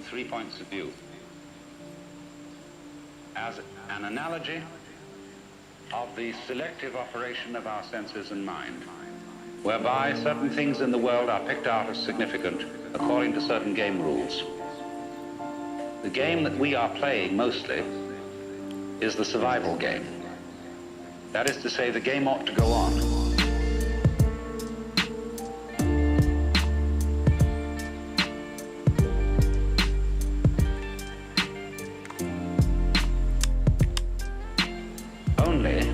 3 points of view. As an analogy of the selective operation of our senses and mind, whereby certain things in the world are picked out as significant according to certain game rules. The game that we are playing mostly is the survival game. That is to say, the game ought to go on. Only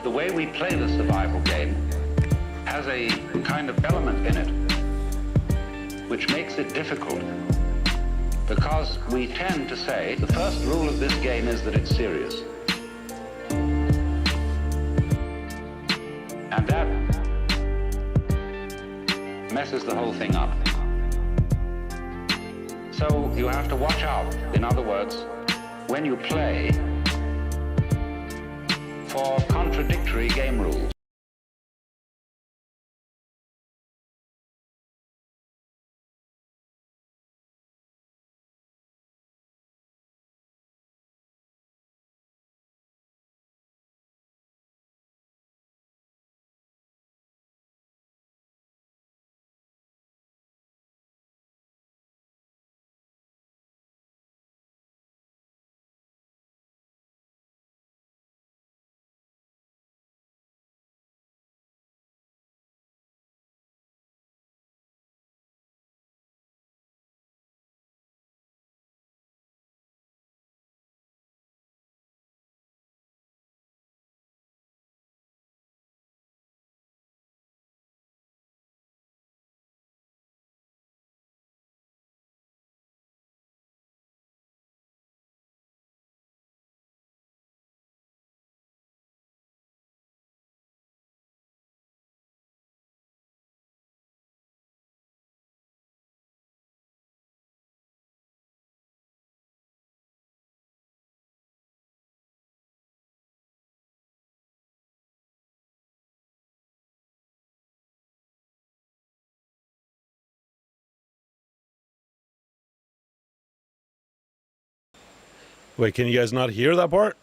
the way we play the survival game has a kind of element in it which makes it difficult, because we tend to say the first rule of this game is that it's serious. And that messes the whole thing up. So you have to watch out, in other words, when you play, for contradictory game rules. Wait, can you guys not hear that part?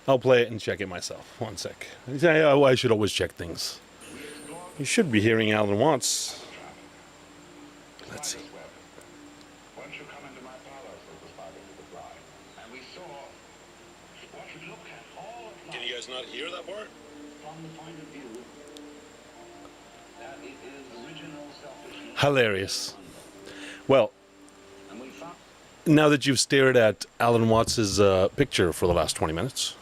I'll play it and check it myself. One sec. I should always check things. You should be hearing Alan Watts. Let's see. Can you guys not hear that part? Hilarious. Well, now that you've stared at Alan Watts's picture for the last 20 minutes,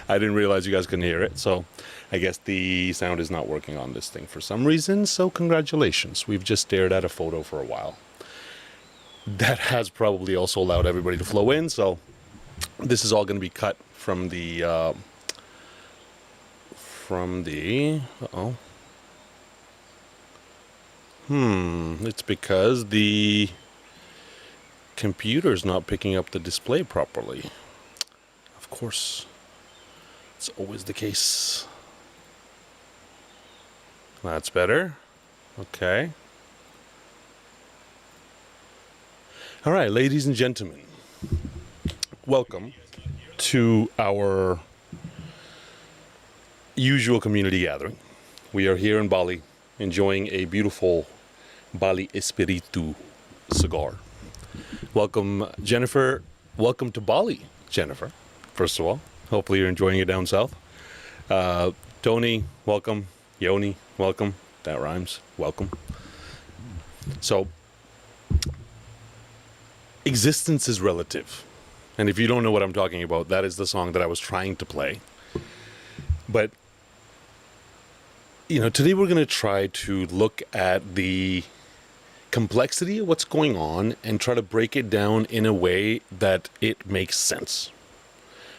I didn't realize you guys couldn't hear it, so I guess the sound is not working on this thing for some reason, so congratulations. We've just stared at a photo for a while. That has probably also allowed everybody to flow in, so this is all going to be cut from the, it's because the computer's not picking up the display properly. Of course, it's always the case. That's better. Okay. All right, ladies and gentlemen, welcome to our usual community gathering. We are here in Bali, enjoying a beautiful Bali Espiritu cigar. Welcome, Jennifer. Welcome to Bali, Jennifer, first of all. Hopefully you're enjoying it down south. Tony, welcome. Yoni, welcome. That rhymes. Welcome. So, existence is relative. And if you don't know what I'm talking about, that is the song that I was trying to play. But, you know, today we're going to try to look at the complexity of what's going on and try to break it down in a way that it makes sense.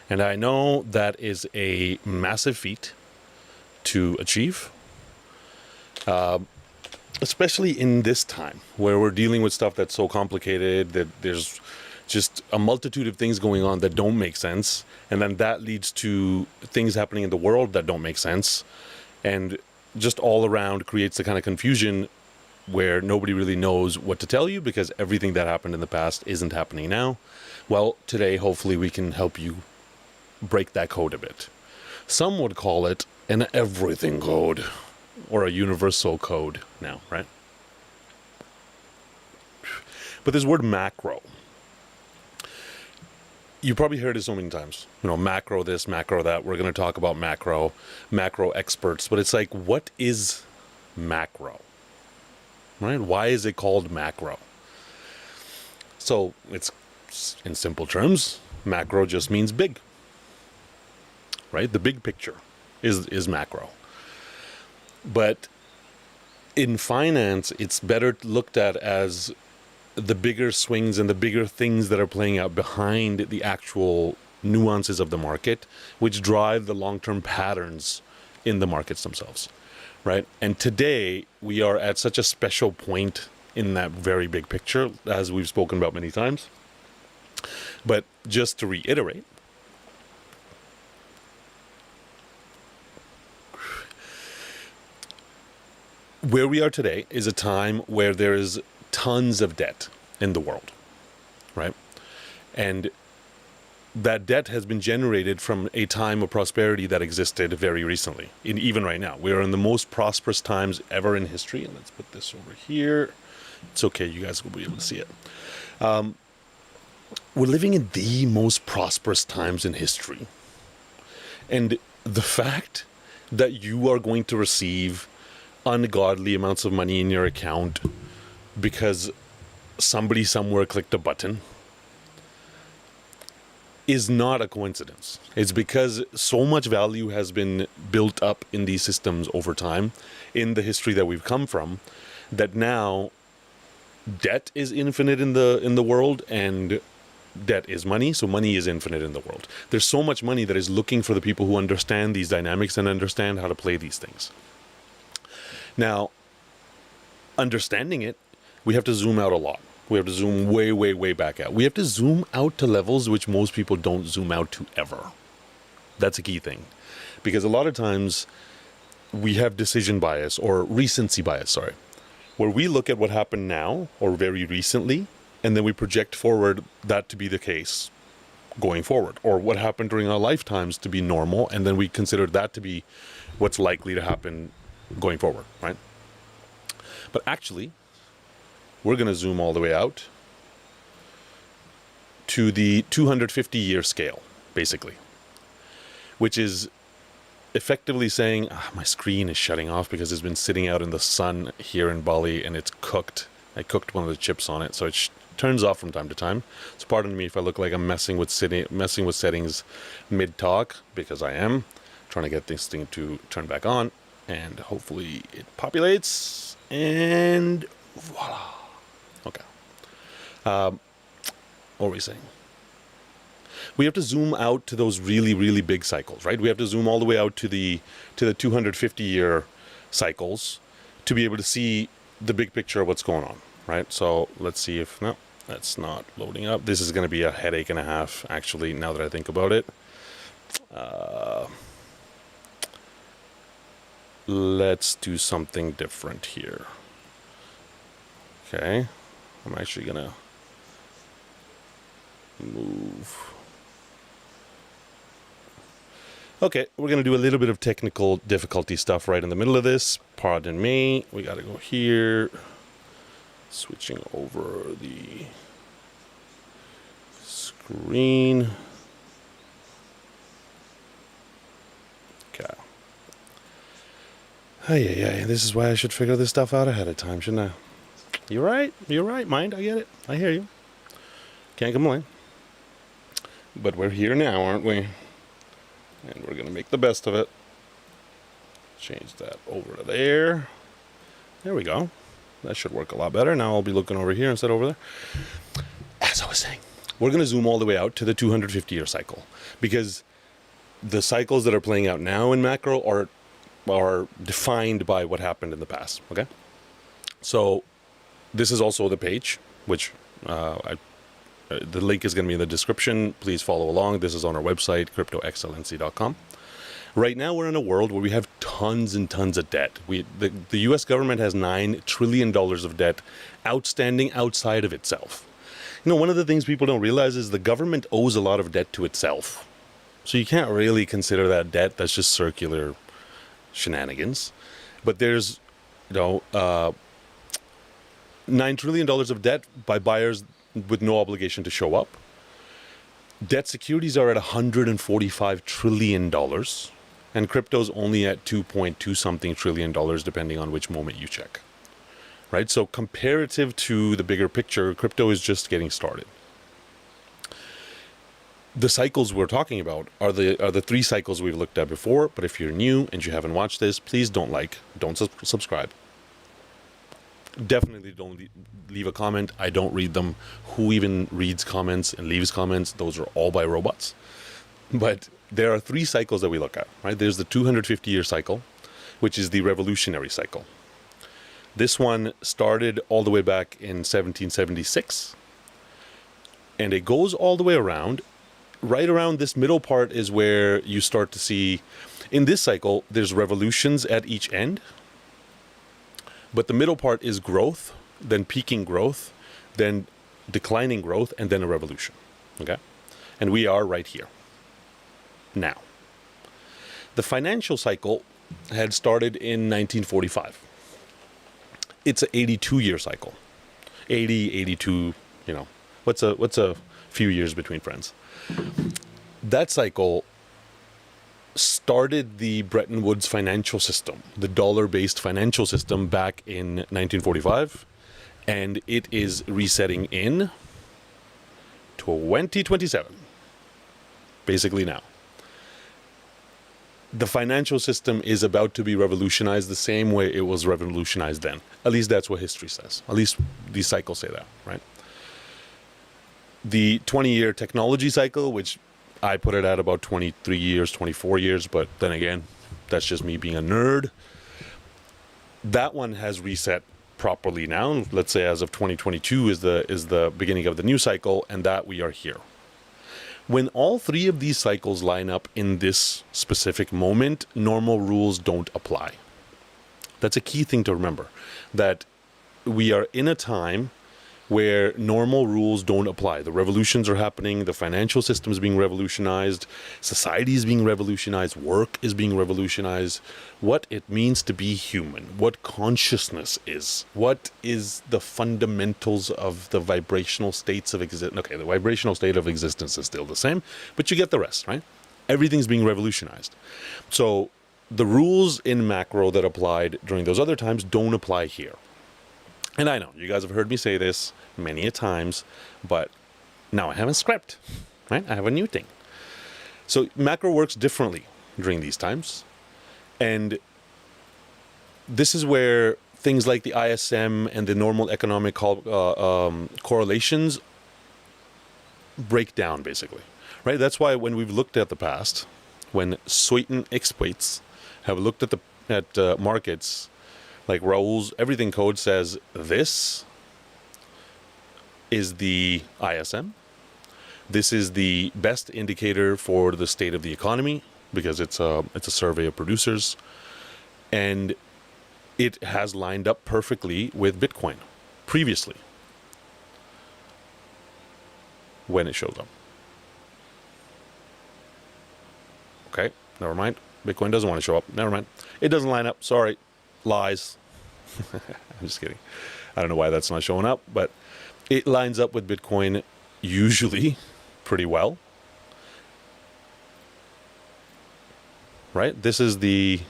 And I know that is a massive feat to achieve, especially in this time where we're dealing with stuff that's so complicated that there's just a multitude of things going on that don't make sense, and then that leads to things happening in the world that don't make sense, and just all around creates the kind of confusion where nobody really knows what to tell you because everything that happened in the past isn't happening now. Well, today, hopefully, we can help you break that code a bit. Some would call it an everything code or a universal code now, right? But this word macro, you probably heard it so many times. You know, macro this, macro that. We're going to talk about macro experts. But it's like, what is macro? Right? Why is it called macro? So it's, in simple terms, macro just means big. Right? The big picture is macro. But in finance, it's better looked at as the bigger swings and the bigger things that are playing out behind the actual nuances of the market, which drive the long-term patterns in the markets themselves, right? And today, we are at such a special point in that very big picture, as we've spoken about many times. But just to reiterate, where we are today is a time where there is tons of debt in the world, right? And that debt has been generated from a time of prosperity that existed very recently. Even right now, we are in the most prosperous times ever in history. And let's put this over here. It's okay, you guys will be able to see it. We're living in the most prosperous times in history. And the fact that you are going to receive ungodly amounts of money in your account because somebody somewhere clicked a button is not a coincidence. It's because so much value has been built up in these systems over time, in the history that we've come from, that now debt is infinite in the world, and debt is money, so money is infinite in the world. There's so much money that is looking for the people who understand these dynamics and understand how to play these things. Now, understanding it, we have to zoom out a lot. We have to zoom way, way, way back out. We have to zoom out to levels which most people don't zoom out to ever. That's a key thing. Because a lot of times we have decision bias or recency bias, where we look at what happened now or very recently, and then we project forward that to be the case going forward, or what happened during our lifetimes to be normal, and then we consider that to be what's likely to happen going forward, right? But actually, we're going to zoom all the way out to the 250-year scale, basically, which is effectively saying, my screen is shutting off because it's been sitting out in the sun here in Bali and it's cooked. I cooked one of the chips on it, so it turns off from time to time. So pardon me if I look like I'm messing with settings mid-talk, because I am trying to get this thing to turn back on, and hopefully it populates, and voila. Okay. What were we saying? We have to zoom out to those really, really big cycles, right? We have to zoom all the way out to the 250-year cycles to be able to see the big picture of what's going on, right? So let's see if, no, that's not loading up. This is going to be a headache and a half, actually, now that I think about it. Let's do something different here. Okay. I'm actually going to move. Okay, we're going to do a little bit of technical difficulty stuff right in the middle of this. Pardon me. We got to go here. Switching over the screen. Okay. Hey, this is why I should figure this stuff out ahead of time, shouldn't I? You're right, mind. I get it. I hear you. Can't complain. But we're here now, aren't we? And we're going to make the best of it. Change that over to there. There we go. That should work a lot better. Now I'll be looking over here instead of over there. As I was saying, we're going to zoom all the way out to the 250-year cycle, because the cycles that are playing out now in macro are defined by what happened in the past, okay? So this is also the page, which the link is going to be in the description. Please follow along. This is on our website, cryptoexcellency.com. Right now, we're in a world where we have tons and tons of debt. The U.S. government has $9 trillion of debt outstanding outside of itself. You know, one of the things people don't realize is the government owes a lot of debt to itself. So you can't really consider that debt. That's just circular shenanigans. But there's, $9 trillion of debt by buyers with no obligation to show up. Debt securities are at $145 trillion. And crypto's only at 2.2 something trillion dollars, depending on which moment you check. Right? So comparative to the bigger picture, crypto is just getting started. The cycles we're talking about are the three cycles we've looked at before. But if you're new and you haven't watched this, please don't subscribe. Definitely don't leave a comment. I don't read them. Who even reads comments and leaves comments? Those are all by robots. But there are three cycles that we look at, right? There's the 250-year cycle, which is the revolutionary cycle. This one started all the way back in 1776, and it goes all the way around. Right around this middle part is where you start to see, in this cycle, there's revolutions at each end, but the middle part is growth, then peaking growth, then declining growth, and then a revolution, okay? And we are right here. Now, the financial cycle had started in 1945. It's an 82-year cycle. 80, 82, what's a few years between friends? That cycle started the Bretton Woods financial system, the dollar-based financial system back in 1945, and it is resetting in 2027, basically now. The financial system is about to be revolutionized the same way it was revolutionized then. At least that's what history says. At least these cycles say that, right? The 20-year technology cycle, which I put it at about 23 years, 24 years, but then again, that's just me being a nerd. That one has reset properly now. Let's say as of 2022 is the beginning of the new cycle, and that we are here. When all three of these cycles line up in this specific moment, normal rules don't apply. That's a key thing to remember, that we are in a time where normal rules don't apply. The revolutions are happening, the financial system is being revolutionized, society is being revolutionized, work is being revolutionized, what it means to be human, what consciousness is, what is the fundamentals of the vibrational states of existence. Okay, the vibrational state of existence is still the same, but you get the rest, right? Everything's being revolutionized. So the rules in macro that applied during those other times don't apply here. And I know, you guys have heard me say this many a times, but now I have a script, right? I have a new thing. So macro works differently during these times. And this is where things like the ISM and the normal economic correlations break down, basically, right? That's why when we've looked at the past, when certain experts have looked at markets, like Raul's everything code says this is the ISM. This is the best indicator for the state of the economy because it's a survey of producers, and it has lined up perfectly with Bitcoin previously when it shows up. Okay, never mind. Bitcoin doesn't want to show up. Never mind. It doesn't line up. Sorry. Lies. I'm just kidding. I don't know why that's not showing up, but it lines up with Bitcoin usually pretty well. Right? This is the...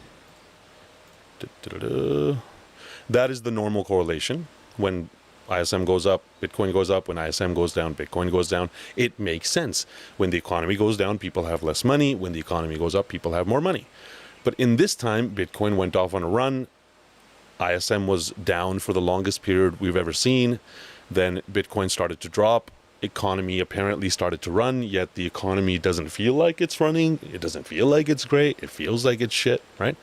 That is the normal correlation. When ISM goes up, Bitcoin goes up. When ISM goes down, Bitcoin goes down. It makes sense. When the economy goes down, people have less money. When the economy goes up, people have more money. But in this time, Bitcoin went off on a run. ISM was down for the longest period we've ever seen. Then Bitcoin started to drop. Economy apparently started to run, yet the economy doesn't feel like it's running. It doesn't feel like it's great. It feels like it's shit, right?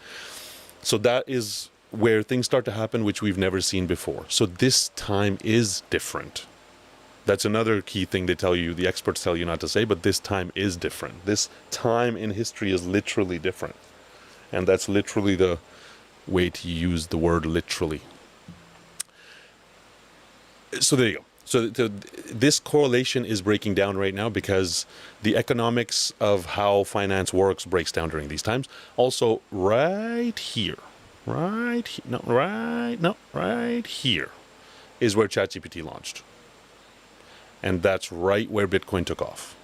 So that is where things start to happen, which we've never seen before. So this time is different. That's another key thing they tell you, the experts tell you not to say, but this time is different. This time in history is literally different. And that's literally the way to use the word literally. So there you go. So this correlation is breaking down right now because the economics of how finance works breaks down during these times. Also, right here is where ChatGPT launched. And that's right where Bitcoin took off.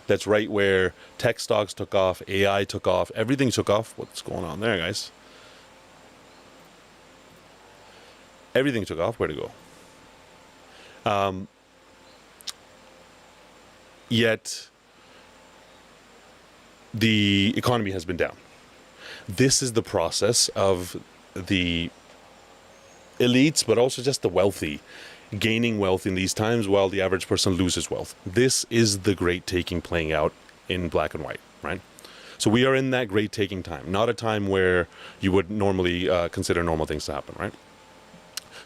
That's right where tech stocks took off, AI took off, everything took off. What's going on there, guys? Everything took off. Where to go? Yet the economy has been down. This is the process of the elites, but also just the wealthy, gaining wealth in these times while the average person loses wealth. This is the great taking playing out in black and white, right? So we are in that great taking time, not a time where you would normally consider normal things to happen, right?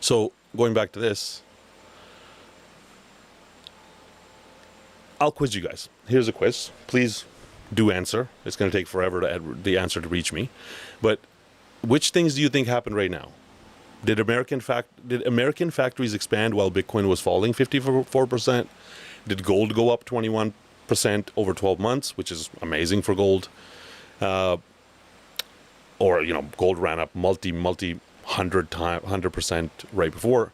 So going back to this, I'll quiz you guys. Here's a quiz. Please do answer. It's going to take forever to the answer to reach me. But which things do you think happened right now? Did American factories expand while Bitcoin was falling 54%? Did gold go up 21% over 12 months, which is amazing for gold? Or gold ran up multi 100% right before.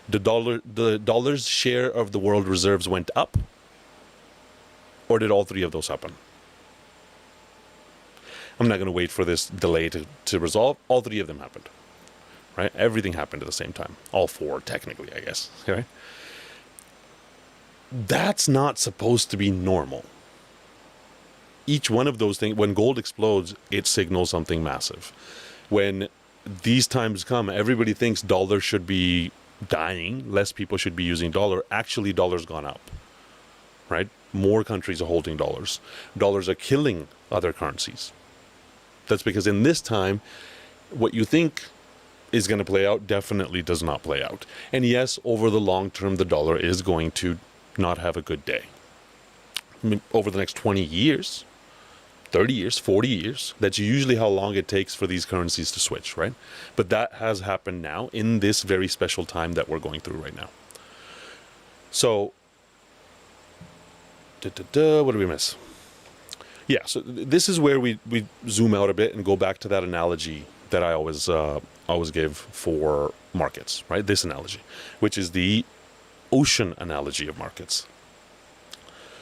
The dollar's share of the world reserves went up. Or did all three of those happen? I'm not going to wait for this delay to resolve. All three of them happened, right? Everything happened at the same time. All four, technically, I guess. Okay? That's not supposed to be normal. Each one of those things, when gold explodes, it signals something massive. When these times come, everybody thinks dollars should be dying. Less people should be using dollar. Actually, dollar's gone up, right? More countries are holding dollars. Dollars are killing other currencies. That's because in this time, what you think is going to play out definitely does not play out. And yes, over the long term, the dollar is going to not have a good day. I mean, over the next 20 years, 30 years, 40 years, that's usually how long it takes for these currencies to switch, right? But that has happened now in this very special time that we're going through right now. So, what did we miss? Yeah, so this is where we zoom out a bit and go back to that analogy that I always give for markets, right? This analogy, which is the ocean analogy of markets.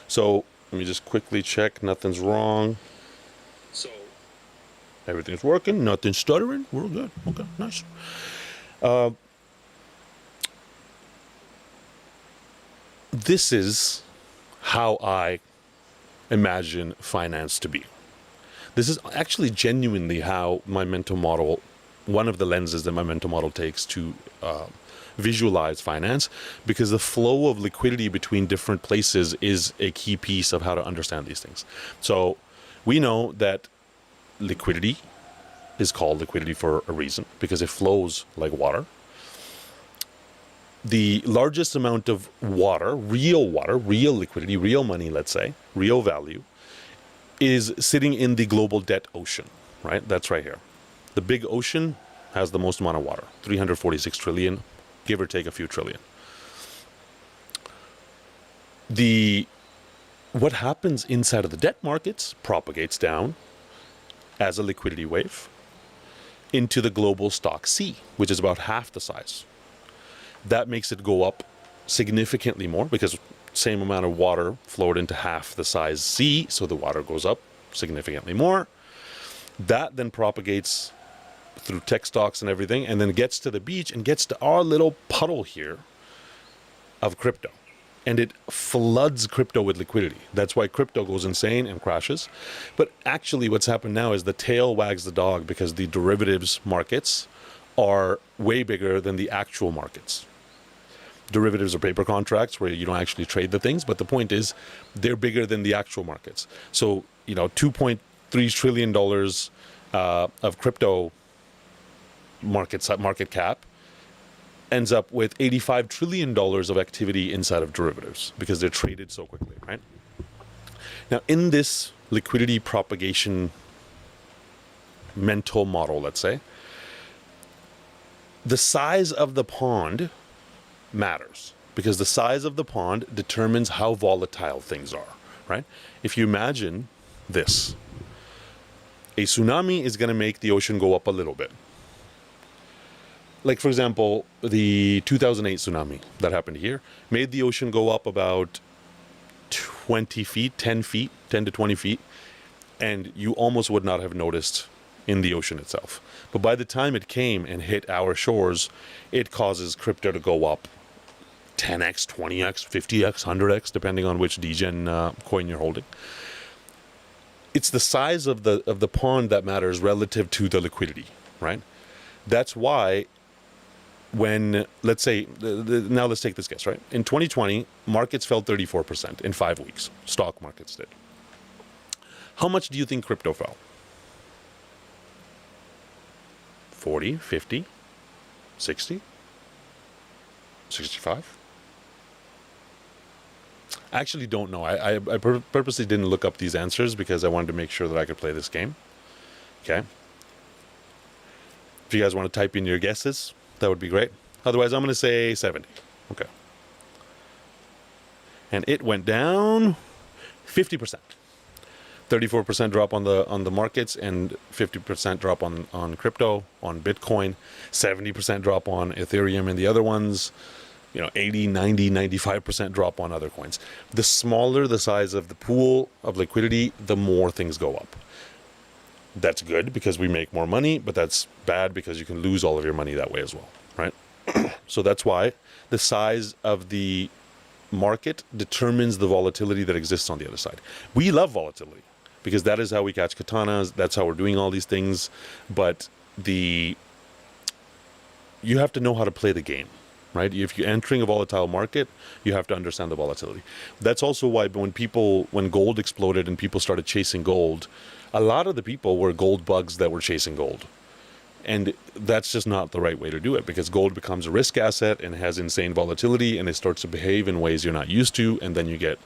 So let me just quickly check. Nothing's wrong. So everything's working. Nothing's stuttering. We're good. Okay, nice. This is how I imagine finance to be. This is actually genuinely how my mental model, one of the lenses that my mental model takes to visualize finance, because the flow of liquidity between different places is a key piece of how to understand these things. So we know that liquidity is called liquidity for a reason, because it flows like water. The largest amount of water, real liquidity, real money, let's say, real value, is sitting in the global debt ocean, right? That's right here. The big ocean has the most amount of water, 346 trillion, give or take a few trillion. What happens inside of the debt markets propagates down as a liquidity wave into the global stock C, which is about half the size. That makes it go up significantly more because same amount of water flowed into half the size C, so the water goes up significantly more. That then propagates through tech stocks and everything, and then gets to the beach and gets to our little puddle here of crypto. And it floods crypto with liquidity. That's why crypto goes insane and crashes. But actually what's happened now is the tail wags the dog, because the derivatives markets are way bigger than the actual markets. Derivatives are paper contracts where you don't actually trade the things, but the point is they're bigger than the actual markets. So, $2.3 trillion of crypto market cap ends up with $85 trillion of activity inside of derivatives because they're traded so quickly, right? Now, in this liquidity propagation mental model, let's say, the size of the pond matters, because the size of the pond determines how volatile things are, right? If you imagine this, a tsunami is going to make the ocean go up a little bit. Like, for example, the 2008 tsunami that happened here made the ocean go up about 20 feet, 10 feet, 10 to 20 feet, and you almost would not have noticed in the ocean itself. But by the time it came and hit our shores, it causes crypto to go up 10x, 20x, 50x, 100x, depending on which degen coin you're holding. It's the size of the pond that matters relative to the liquidity, right? That's why when, let's say, now let's take this guess, right? In 2020, markets fell 34% in 5 weeks. Stock markets did. How much do you think crypto fell? 40, 50, 60, 65? I actually don't know. I purposely didn't look up these answers because I wanted to make sure that I could play this game. Okay. If you guys want to type in your guesses, that would be great. Otherwise, I'm going to say 70. Okay. And it went down 50%. 34% drop on the markets and 50% drop on crypto, on Bitcoin, 70% drop on Ethereum and the other ones, 80, 90, 95% drop on other coins. The smaller the size of the pool of liquidity, the more things go up. That's good because we make more money, but that's bad because you can lose all of your money that way as well, right? So that's why the size of the market determines the volatility that exists on the other side. We love volatility because that is how we catch katanas. That's how we're doing all these things. But you have to know how to play the game, right? If you're entering a volatile market, you have to understand the volatility. That's also why when gold exploded and people started chasing gold, a lot of the people were gold bugs that were chasing gold. And that's just not the right way to do it, because gold becomes a risk asset and has insane volatility, and it starts to behave in ways you're not used to, and then you get,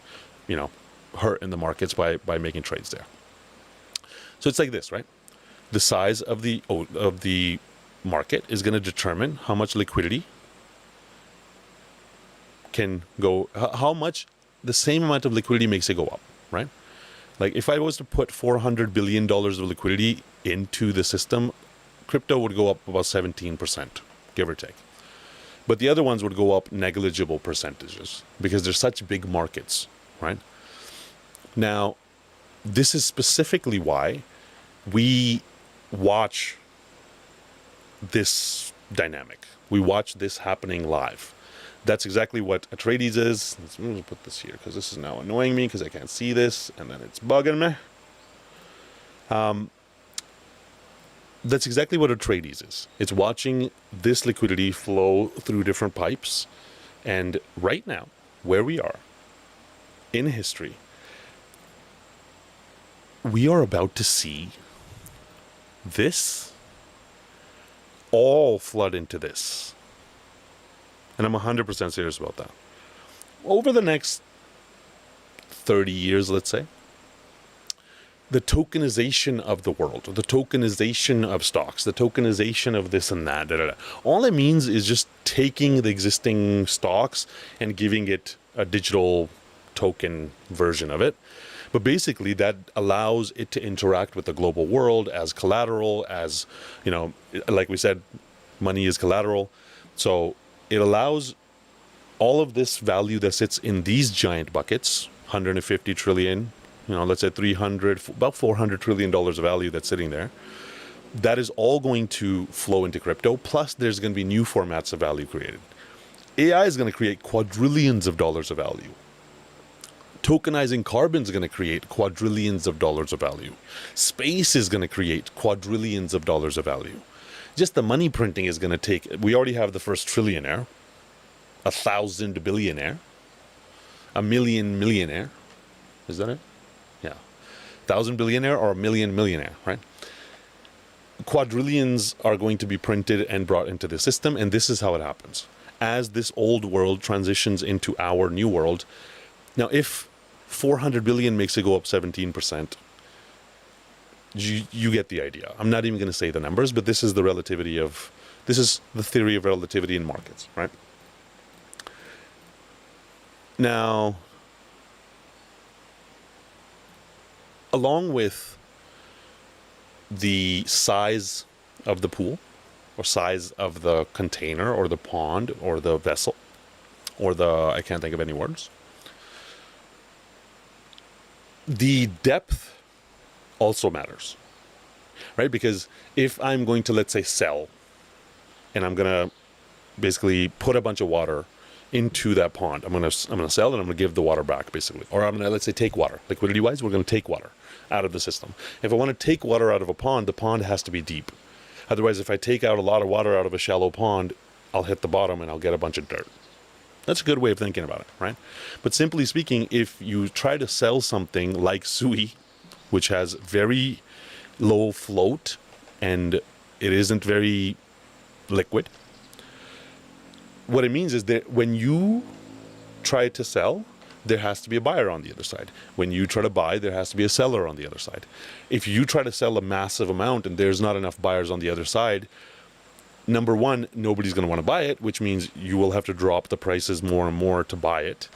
hurt in the markets by making trades there. So it's like this, right? The size of the market is going to determine how much liquidity can go, how much the same amount of liquidity makes it go up, right? Like if I was to put $400 billion of liquidity into the system, crypto would go up about 17%, give or take. But the other ones would go up negligible percentages because they're such big markets, right? Now, this is specifically why we watch this dynamic. We watch this happening live. That's exactly what Atreides is. Let me put this here because this is now annoying me because I can't see this and then it's bugging me. That's exactly what Atreides is. It's watching this liquidity flow through different pipes. And right now, where we are in history, we are about to see this all flood into this. And I'm 100% serious about that. Over the next 30 years, let's say, the tokenization of the world, the tokenization of stocks, the tokenization of this and that, all it means is just taking the existing stocks and giving it a digital token version of it. But basically that allows it to interact with the global world as collateral, as, like we said, money is collateral. So it allows all of this value that sits in these giant buckets, 150 trillion, let's say about $400 trillion of value that's sitting there. That is all going to flow into crypto. Plus, there's going to be new formats of value created. AI is going to create quadrillions of dollars of value. Tokenizing carbon is going to create quadrillions of dollars of value. Space is going to create quadrillions of dollars of value. Just the money printing is going to take, we already have the first trillionaire, 1,000 billionaire, 1 million millionaire. Is that it? Yeah. 1,000 billionaire or 1 million millionaire, right? Quadrillions are going to be printed and brought into the system, and this is how it happens. As this old world transitions into our new world, now if 400 billion makes it go up 17%, you get the idea. I'm not even going to say the numbers, but this is the theory of relativity in markets, right? Now, along with the size of the pool, or size of the container, or the pond, or the vessel, or I can't think of any words, the depth also matters, right? Because if I'm going to, let's say, sell, and I'm going to basically put a bunch of water into that pond, I'm going to sell and I'm going to give the water back, basically. Or I'm going to, let's say, take water. Liquidity wise, we're going to take water out of the system. If I want to take water out of a pond, the pond has to be deep. Otherwise, if I take out a lot of water out of a shallow pond, I'll hit the bottom and I'll get a bunch of dirt. That's a good way of thinking about it, right? But simply speaking, if you try to sell something like sui, which has very low float and it isn't very liquid, what it means is that when you try to sell, there has to be a buyer on the other side. When you try to buy, there has to be a seller on the other side. If you try to sell a massive amount and there's not enough buyers on the other side, number one, nobody's going to want to buy it, which means you will have to drop the prices more and more to buy it.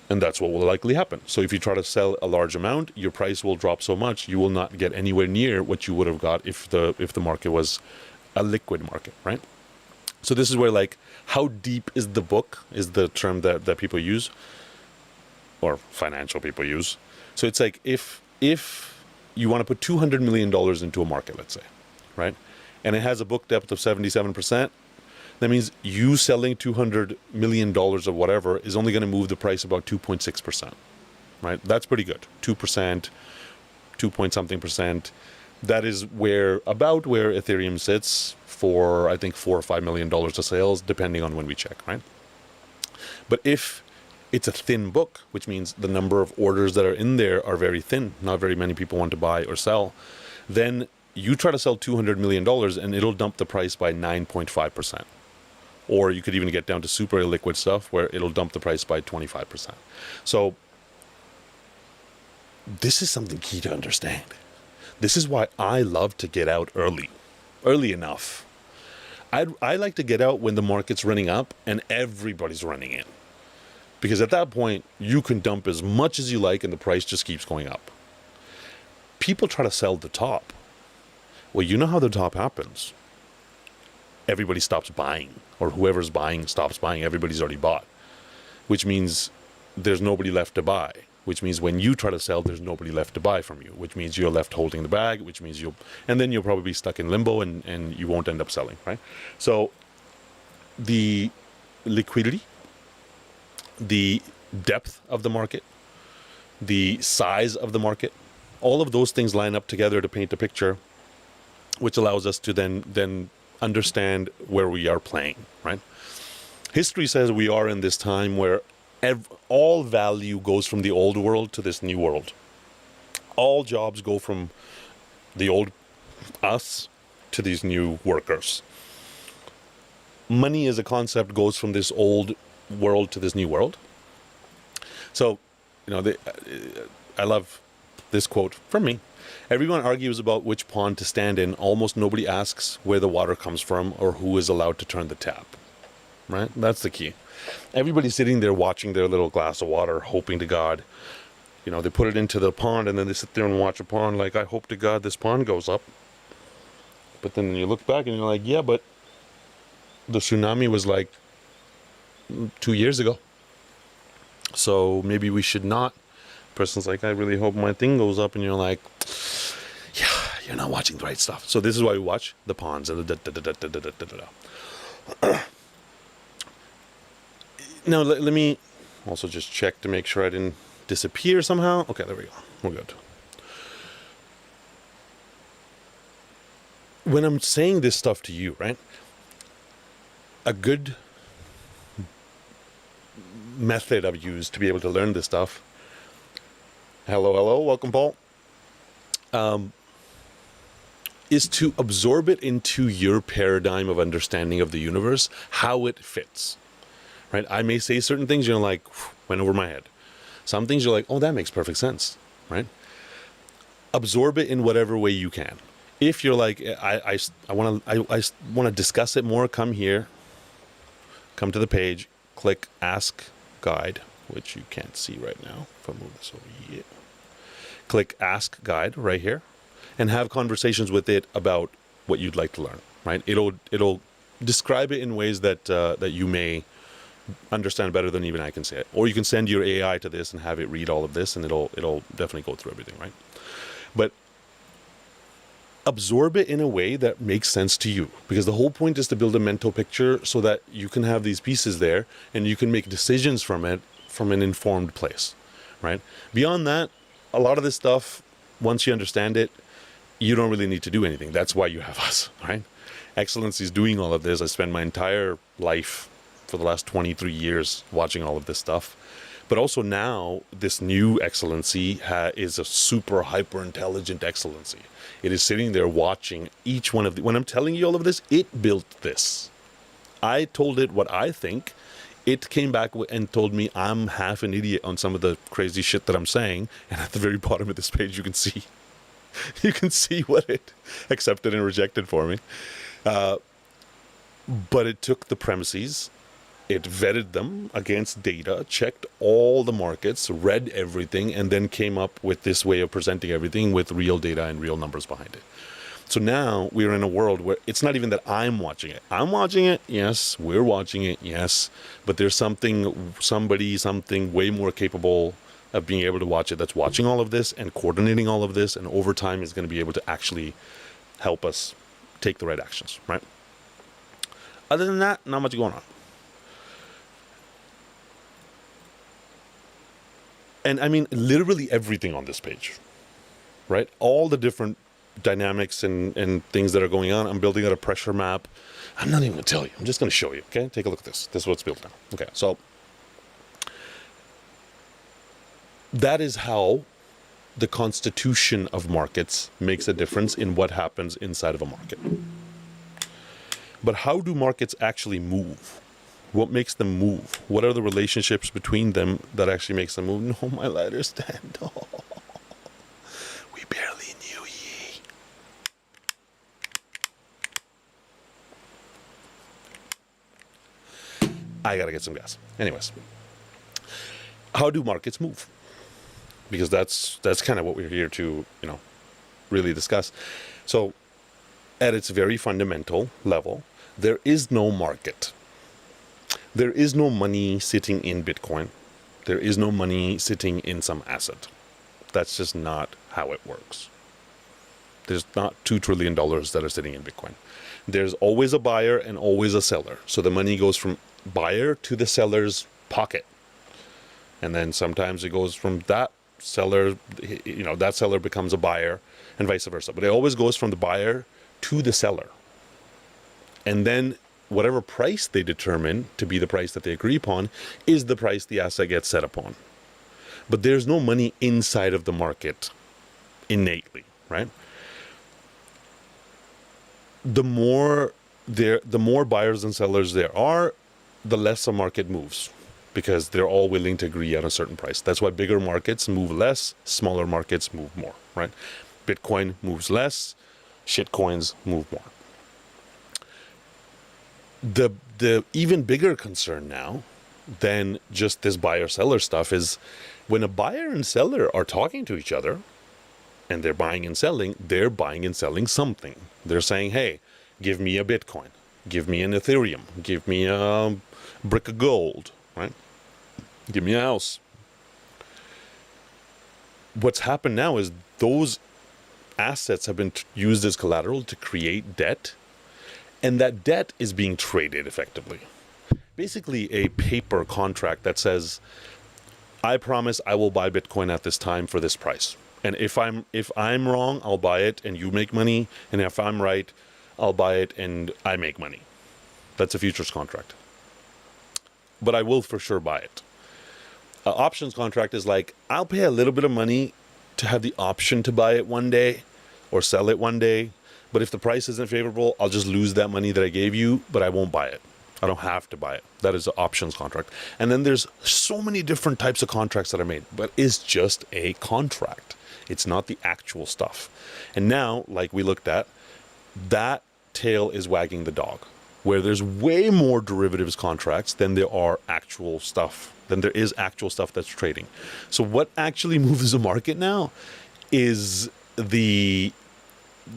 And that's what will likely happen. So if you try to sell a large amount, your price will drop so much, you will not get anywhere near what you would have got if the market was a liquid market, right? So this is where, like, how deep is the book is the term that people use, or financial people use. So it's like if you want to put $200 million into a market, let's say, right? And it has a book depth of 77%, that means you selling $200 million of whatever is only going to move the price about 2.6%, right? That's pretty good. 2%, 2 point something percent. That is where Ethereum sits for, I think, $4 or $5 million of sales, depending on when we check, right? But if it's a thin book, which means the number of orders that are in there are very thin, not very many people want to buy or sell, then you try to sell $200 million and it'll dump the price by 9.5%. Or you could even get down to super illiquid stuff where it'll dump the price by 25%. So this is something key to understand. This is why I love to get out early enough. I like to get out when the market's running up and everybody's running in. Because at that point, you can dump as much as you like and the price just keeps going up. People try to sell the top. Well, you know how the top happens. Everybody stops buying, or whoever's buying stops buying. Everybody's already bought, which means there's nobody left to buy, which means when you try to sell, there's nobody left to buy from you, which means you're left holding the bag, which means then you'll probably be stuck in limbo and you won't end up selling, right? So the liquidity, the depth of the market, the size of the market, all of those things line up together to paint a picture, which allows us to then understand where we are playing, right? History says we are in this time where all value goes from the old world to this new world. All jobs go from the old us to these new workers. Money as a concept goes from this old world to this new world. So, I love this quote from me. Everyone argues about which pond to stand in. Almost nobody asks where the water comes from or who is allowed to turn the tap. Right? That's the key. Everybody's sitting there watching their little glass of water, hoping to God. They put it into the pond and then they sit there and watch a pond like, I hope to God this pond goes up. But then you look back and you're like, yeah, but the tsunami was like 2 years ago. So maybe we should not. Person's like, I really hope my thing goes up, and you're like, yeah, you're not watching the right stuff. So this is why we watch the ponds and the Now let me also just check to make sure I didn't disappear somehow. Okay, there we go. We're good. When I'm saying this stuff to you, right? A good method I've used to be able to learn this stuff. Hello, welcome, Paul. Is to absorb it into your paradigm of understanding of the universe, how it fits, right? I may say certain things, you're like, went over my head. Some things you're like, oh, that makes perfect sense, right? absorb it in whatever way you can. If you're like, I want to discuss it more, come here, come to the page, click Ask Guide, which you can't see right now. If I move this over here, click Ask Guide right here, and have conversations with it about what you'd like to learn. Right? It'll describe it in ways that that you may understand better than even I can say it. Or you can send your AI to this and have it read all of this, and it'll definitely go through everything, right? But absorb it in a way that makes sense to you, because the whole point is to build a mental picture so that you can have these pieces there and you can make decisions from it from an informed place, right? Beyond that, a lot of this stuff, once you understand it, you don't really need to do anything. That's why you have us, right? Excellency is doing all of this. I spent my entire life for the last 23 years watching all of this stuff. But also now, this new excellency is a super hyper intelligent excellency. It is sitting there watching each one of the... When I'm telling you all of this, it built this. I told it what I think. It came back and told me I'm half an idiot on some of the crazy shit that I'm saying. And at the very bottom of this page, you can see what it accepted and rejected for me. But it took the premises, it vetted them against data, checked all the markets, read everything, and then came up with this way of presenting everything with real data and real numbers behind it. So now we're in a world where it's not even that I'm watching it. I'm watching it, yes. We're watching it, yes. But there's something way more capable of being able to watch it that's watching all of this and coordinating all of this, and over time is going to be able to actually help us take the right actions, right? Other than that, not much going on. And I mean, literally everything on this page, right? All the different dynamics and things that are going on. I'm building out a pressure map. I'm not even going to tell you. I'm just going to show you, okay? Take a look at this. This is what's built now. Okay, so that is how the constitution of markets makes a difference in what happens inside of a market. But how do markets actually move? What makes them move? What are the relationships between them that actually makes them move? No, my lighter stand. Oh, we barely knew ye. I gotta get some gas. Anyways, how do markets move? Because that's kind of what we're here to, really discuss. So, at its very fundamental level, there is no market. There is no money sitting in Bitcoin. There is no money sitting in some asset. That's just not how it works. There's not $2 trillion that are sitting in Bitcoin. There's always a buyer and always a seller. So the money goes from buyer to the seller's pocket. And then sometimes it goes from that seller, that seller becomes a buyer and vice versa. But it always goes from the buyer to the seller. And then whatever price they determine to be the price that they agree upon is the price the asset gets set upon. But there's no money inside of the market innately, right? The more buyers and sellers there are, the less a market moves, because they're all willing to agree on a certain price. That's why bigger markets move less, smaller markets move more, right? Bitcoin moves less, shitcoins move more. The even bigger concern now than just this buyer-seller stuff is when a buyer and seller are talking to each other and they're buying and selling something. They're saying, hey, give me a Bitcoin, give me an Ethereum, give me a brick of gold, right? Give me a house. What's happened now is those assets have been used as collateral to create debt. And that debt is being traded effectively. Basically a paper contract that says, I promise I will buy Bitcoin at this time for this price. And if I'm wrong, I'll buy it and you make money. And if I'm right, I'll buy it and I make money. That's a futures contract. But I will for sure buy it. An options contract is like, I'll pay a little bit of money to have the option to buy it one day or sell it one day. But if the price isn't favorable, I'll just lose that money that I gave you, but I won't buy it. I don't have to buy it. That is an options contract. And then there's so many different types of contracts that are made, but it's just a contract. It's not the actual stuff. And now, like we looked at, that tail is wagging the dog, where there's way more derivatives contracts than there are actual stuff, than there is actual stuff that's trading. So what actually moves the market now is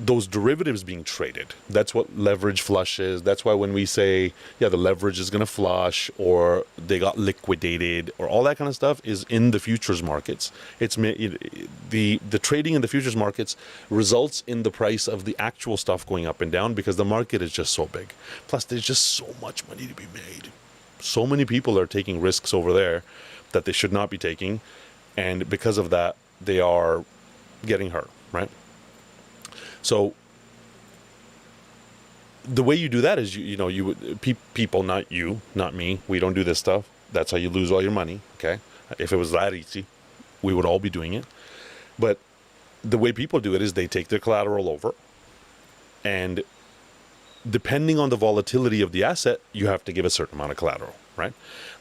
those derivatives being traded. That's what leverage flush is. That's why when we say, yeah, the leverage is going to flush, or they got liquidated, or all that kind of stuff is in the futures markets. It's the trading in the futures markets results in the price of the actual stuff going up and down, because the market is just so big. Plus, there's just so much money to be made. So many people are taking risks over there that they should not be taking, and because of that, they are getting hurt, right? So the way you do that is, people, not you, not me, we don't do this stuff. That's how you lose all your money, okay? If it was that easy, we would all be doing it. But the way people do it is they take their collateral over, and depending on the volatility of the asset, you have to give a certain amount of collateral, right?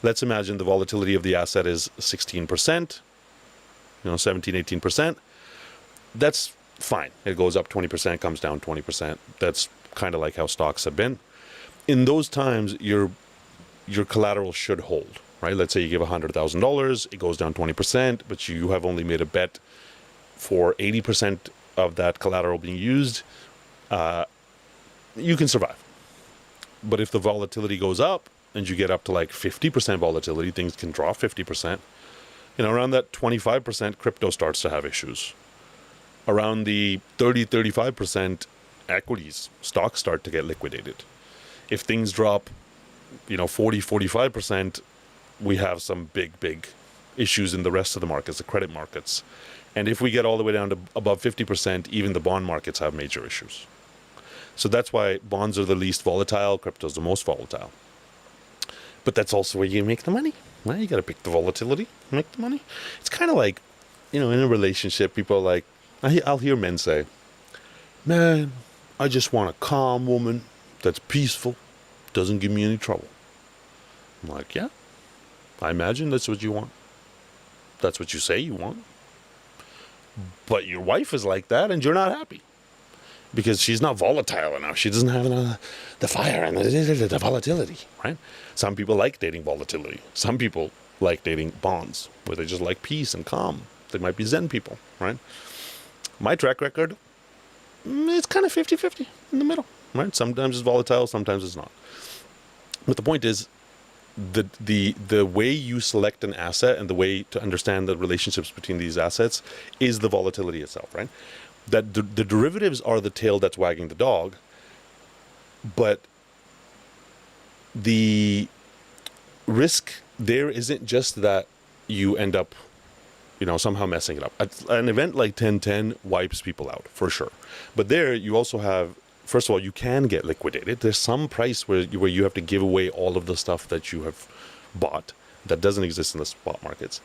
Let's imagine the volatility of the asset is 16%, 17, 18%. That's fine. It goes up 20%, comes down 20%. That's kind of like how stocks have been. In those times, your collateral should hold, right? Let's say you give $100,000, it goes down 20%, but you have only made a bet for 80% of that collateral being used. You can survive. But if the volatility goes up and you get up to like 50% volatility, things can drop 50%. Around that 25%, crypto starts to have issues. Around the 30-35%, equities, stocks start to get liquidated. If things drop, 40-45%, we have some big issues in the rest of the markets, the credit markets. And if we get all the way down to above 50%, even the bond markets have major issues. So that's why bonds are the least volatile, crypto's the most volatile. But that's also where you make the money. Well, you got to pick the volatility, make the money. It's kind of like, in a relationship, people are like, I'll hear men say, man, I just want a calm woman that's peaceful, doesn't give me any trouble. I'm like, yeah, I imagine that's what you want. That's what you say you want. But your wife is like that and you're not happy because she's not volatile enough. She doesn't have the fire and the volatility, right? Some people like dating volatility. Some people like dating bonds where they just like peace and calm. They might be Zen people, right? My track record, it's kind of 50-50 in the middle, right? Sometimes it's volatile, sometimes it's not. But the point is, the way you select an asset and the way to understand the relationships between these assets is the volatility itself, right? That the derivatives are the tail that's wagging the dog, but the risk there isn't just that you end up somehow messing it up. An event like 1010 wipes people out, for sure. But there, you also have, first of all, you can get liquidated. There's some price where you have to give away all of the stuff that you have bought that doesn't exist in the spot markets.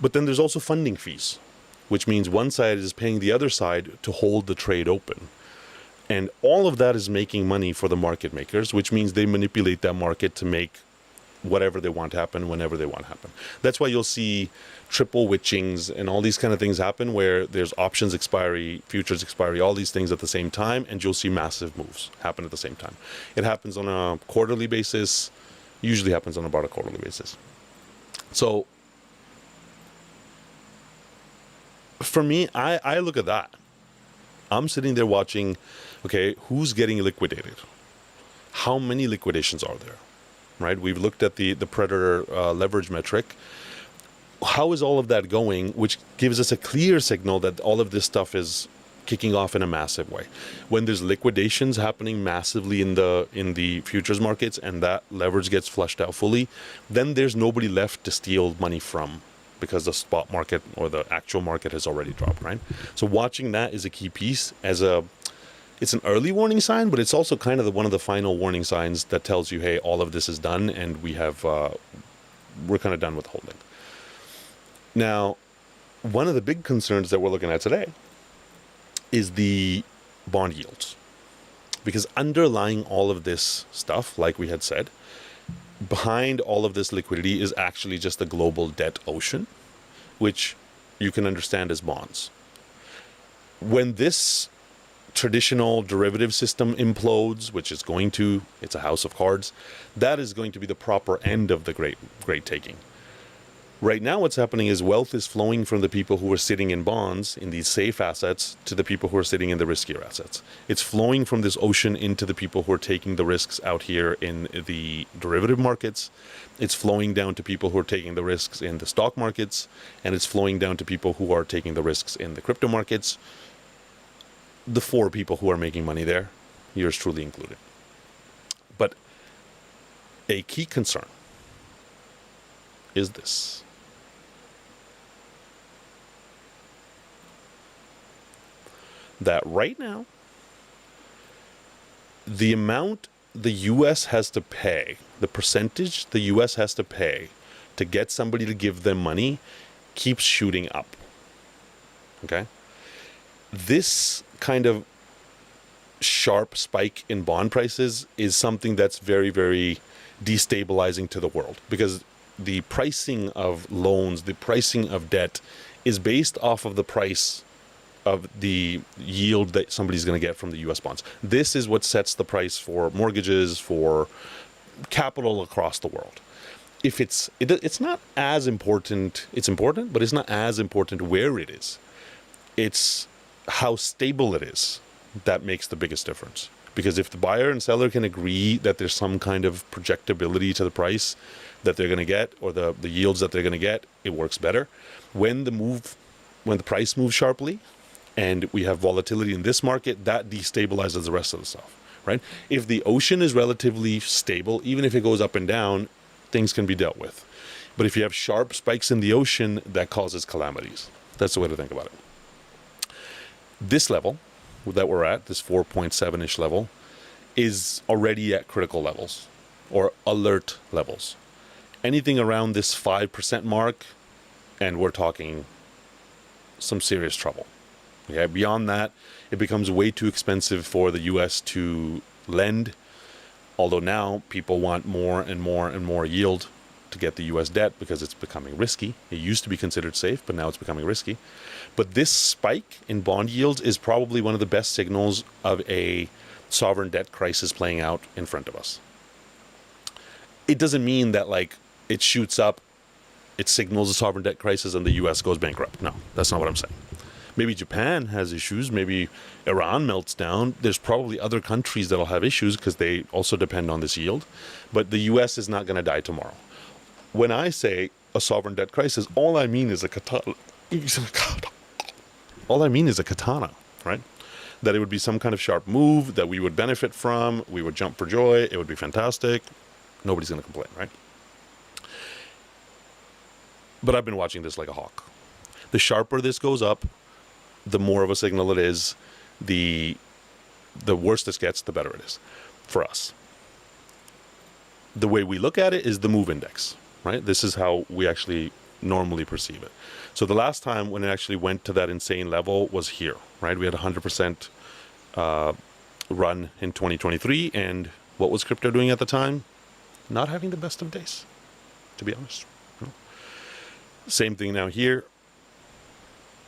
But then there's also funding fees, which means one side is paying the other side to hold the trade open. And all of that is making money for the market makers, which means they manipulate that market to make whatever they want to happen, whenever they want to happen. That's why you'll see triple witchings and all these kind of things happen where there's options expiry, futures expiry, all these things at the same time, and you'll see massive moves happen at the same time. It happens on a quarterly basis, usually happens on about a quarterly basis. So for me, I look at that. I'm sitting there watching, okay, who's getting liquidated? How many liquidations are there? Right? We've looked at the predator leverage metric. How is all of that going? Which gives us a clear signal that all of this stuff is kicking off in a massive way. When there's liquidations happening massively in the futures markets and that leverage gets flushed out fully, then there's nobody left to steal money from because the spot market or the actual market has already dropped, right? So watching that is a key piece it's an early warning sign, but it's also kind of one of the final warning signs that tells you, hey, all of this is done and we're kind of done with holding. Now, one of the big concerns that we're looking at today is the bond yields. Because underlying all of this stuff, like we had said, behind all of this liquidity is actually just the global debt ocean, which you can understand as bonds. When this traditional derivative system implodes, which is going to, it's a house of cards, that is going to be the proper end of the great taking. Right now, what's happening is wealth is flowing from the people who are sitting in bonds, in these safe assets, to the people who are sitting in the riskier assets. It's flowing from this ocean into the people who are taking the risks out here in the derivative markets. It's flowing down to people who are taking the risks in the stock markets, and it's flowing down to people who are taking the risks in the crypto markets. The four people who are making money there, yours truly included. But a key concern is this. That right now, the amount the US has to pay, the percentage the US has to pay to get somebody to give them money keeps shooting up. Okay? This kind of sharp spike in bond prices is something that's very, very destabilizing to the world, because the pricing of loans, the pricing of debt is based off of the price of the yield that somebody's going to get from the US bonds. This is what sets the price for mortgages, for capital across the world. If it's not as important, it's important, but it's not as important where it is. It's how stable it is that makes the biggest difference. Because if the buyer and seller can agree that there's some kind of projectability to the price that they're going to get, or the yields that they're going to get, it works better. When the price moves sharply and we have volatility in this market, that destabilizes the rest of the stuff, right? If the ocean is relatively stable, even if it goes up and down, things can be dealt with. But if you have sharp spikes in the ocean, that causes calamities. That's the way to think about it. This level that we're at, this 4.7-ish level, is already at critical levels or alert levels. Anything around this 5% mark, and we're talking some serious trouble. Okay, beyond that, it becomes way too expensive for the US to lend, although now people want more and more and more yield to get the US debt because it's becoming risky. It used to be considered safe, but now it's becoming risky. But this spike in bond yields is probably one of the best signals of a sovereign debt crisis playing out in front of us. It doesn't mean that like it shoots up, it signals a sovereign debt crisis and the US goes bankrupt. No, that's not what I'm saying. Maybe Japan has issues. Maybe Iran melts down. There's probably other countries that'll have issues because they also depend on this yield. But the US is not going to die tomorrow. When I say a sovereign debt crisis, all I mean is a katana. All I mean is a katana, right? That it would be some kind of sharp move that we would benefit from. We would jump for joy. It would be fantastic. Nobody's going to complain, right? But I've been watching this like a hawk. The sharper this goes up, the more of a signal it is. The worse this gets, the better it is for us. The way we look at it is the move index, right? This is how we actually normally perceive it. So the last time when it actually went to that insane level was here, right? We had 100% run in 2023, and what was crypto doing at the time? Not having the best of days, to be honest. Same thing now here.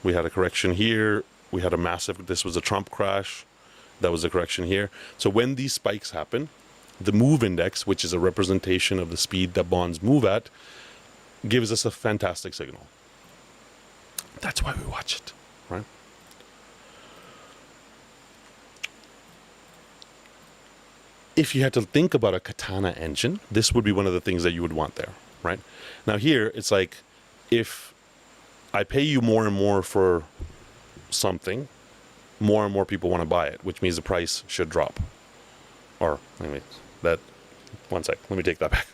We had a correction here. We had a massive, this was a Trump crash. That was a correction here. So when these spikes happen, the move index, which is a representation of the speed that bonds move at, gives us a fantastic signal. That's why we watch it, right? If you had to think about a katana engine, this would be one of the things that you would want there, right? Now here, it's like, if I pay you more and more for something, more and more people want to buy it, which means the price should drop. Or, anyway, one sec, let me take that back.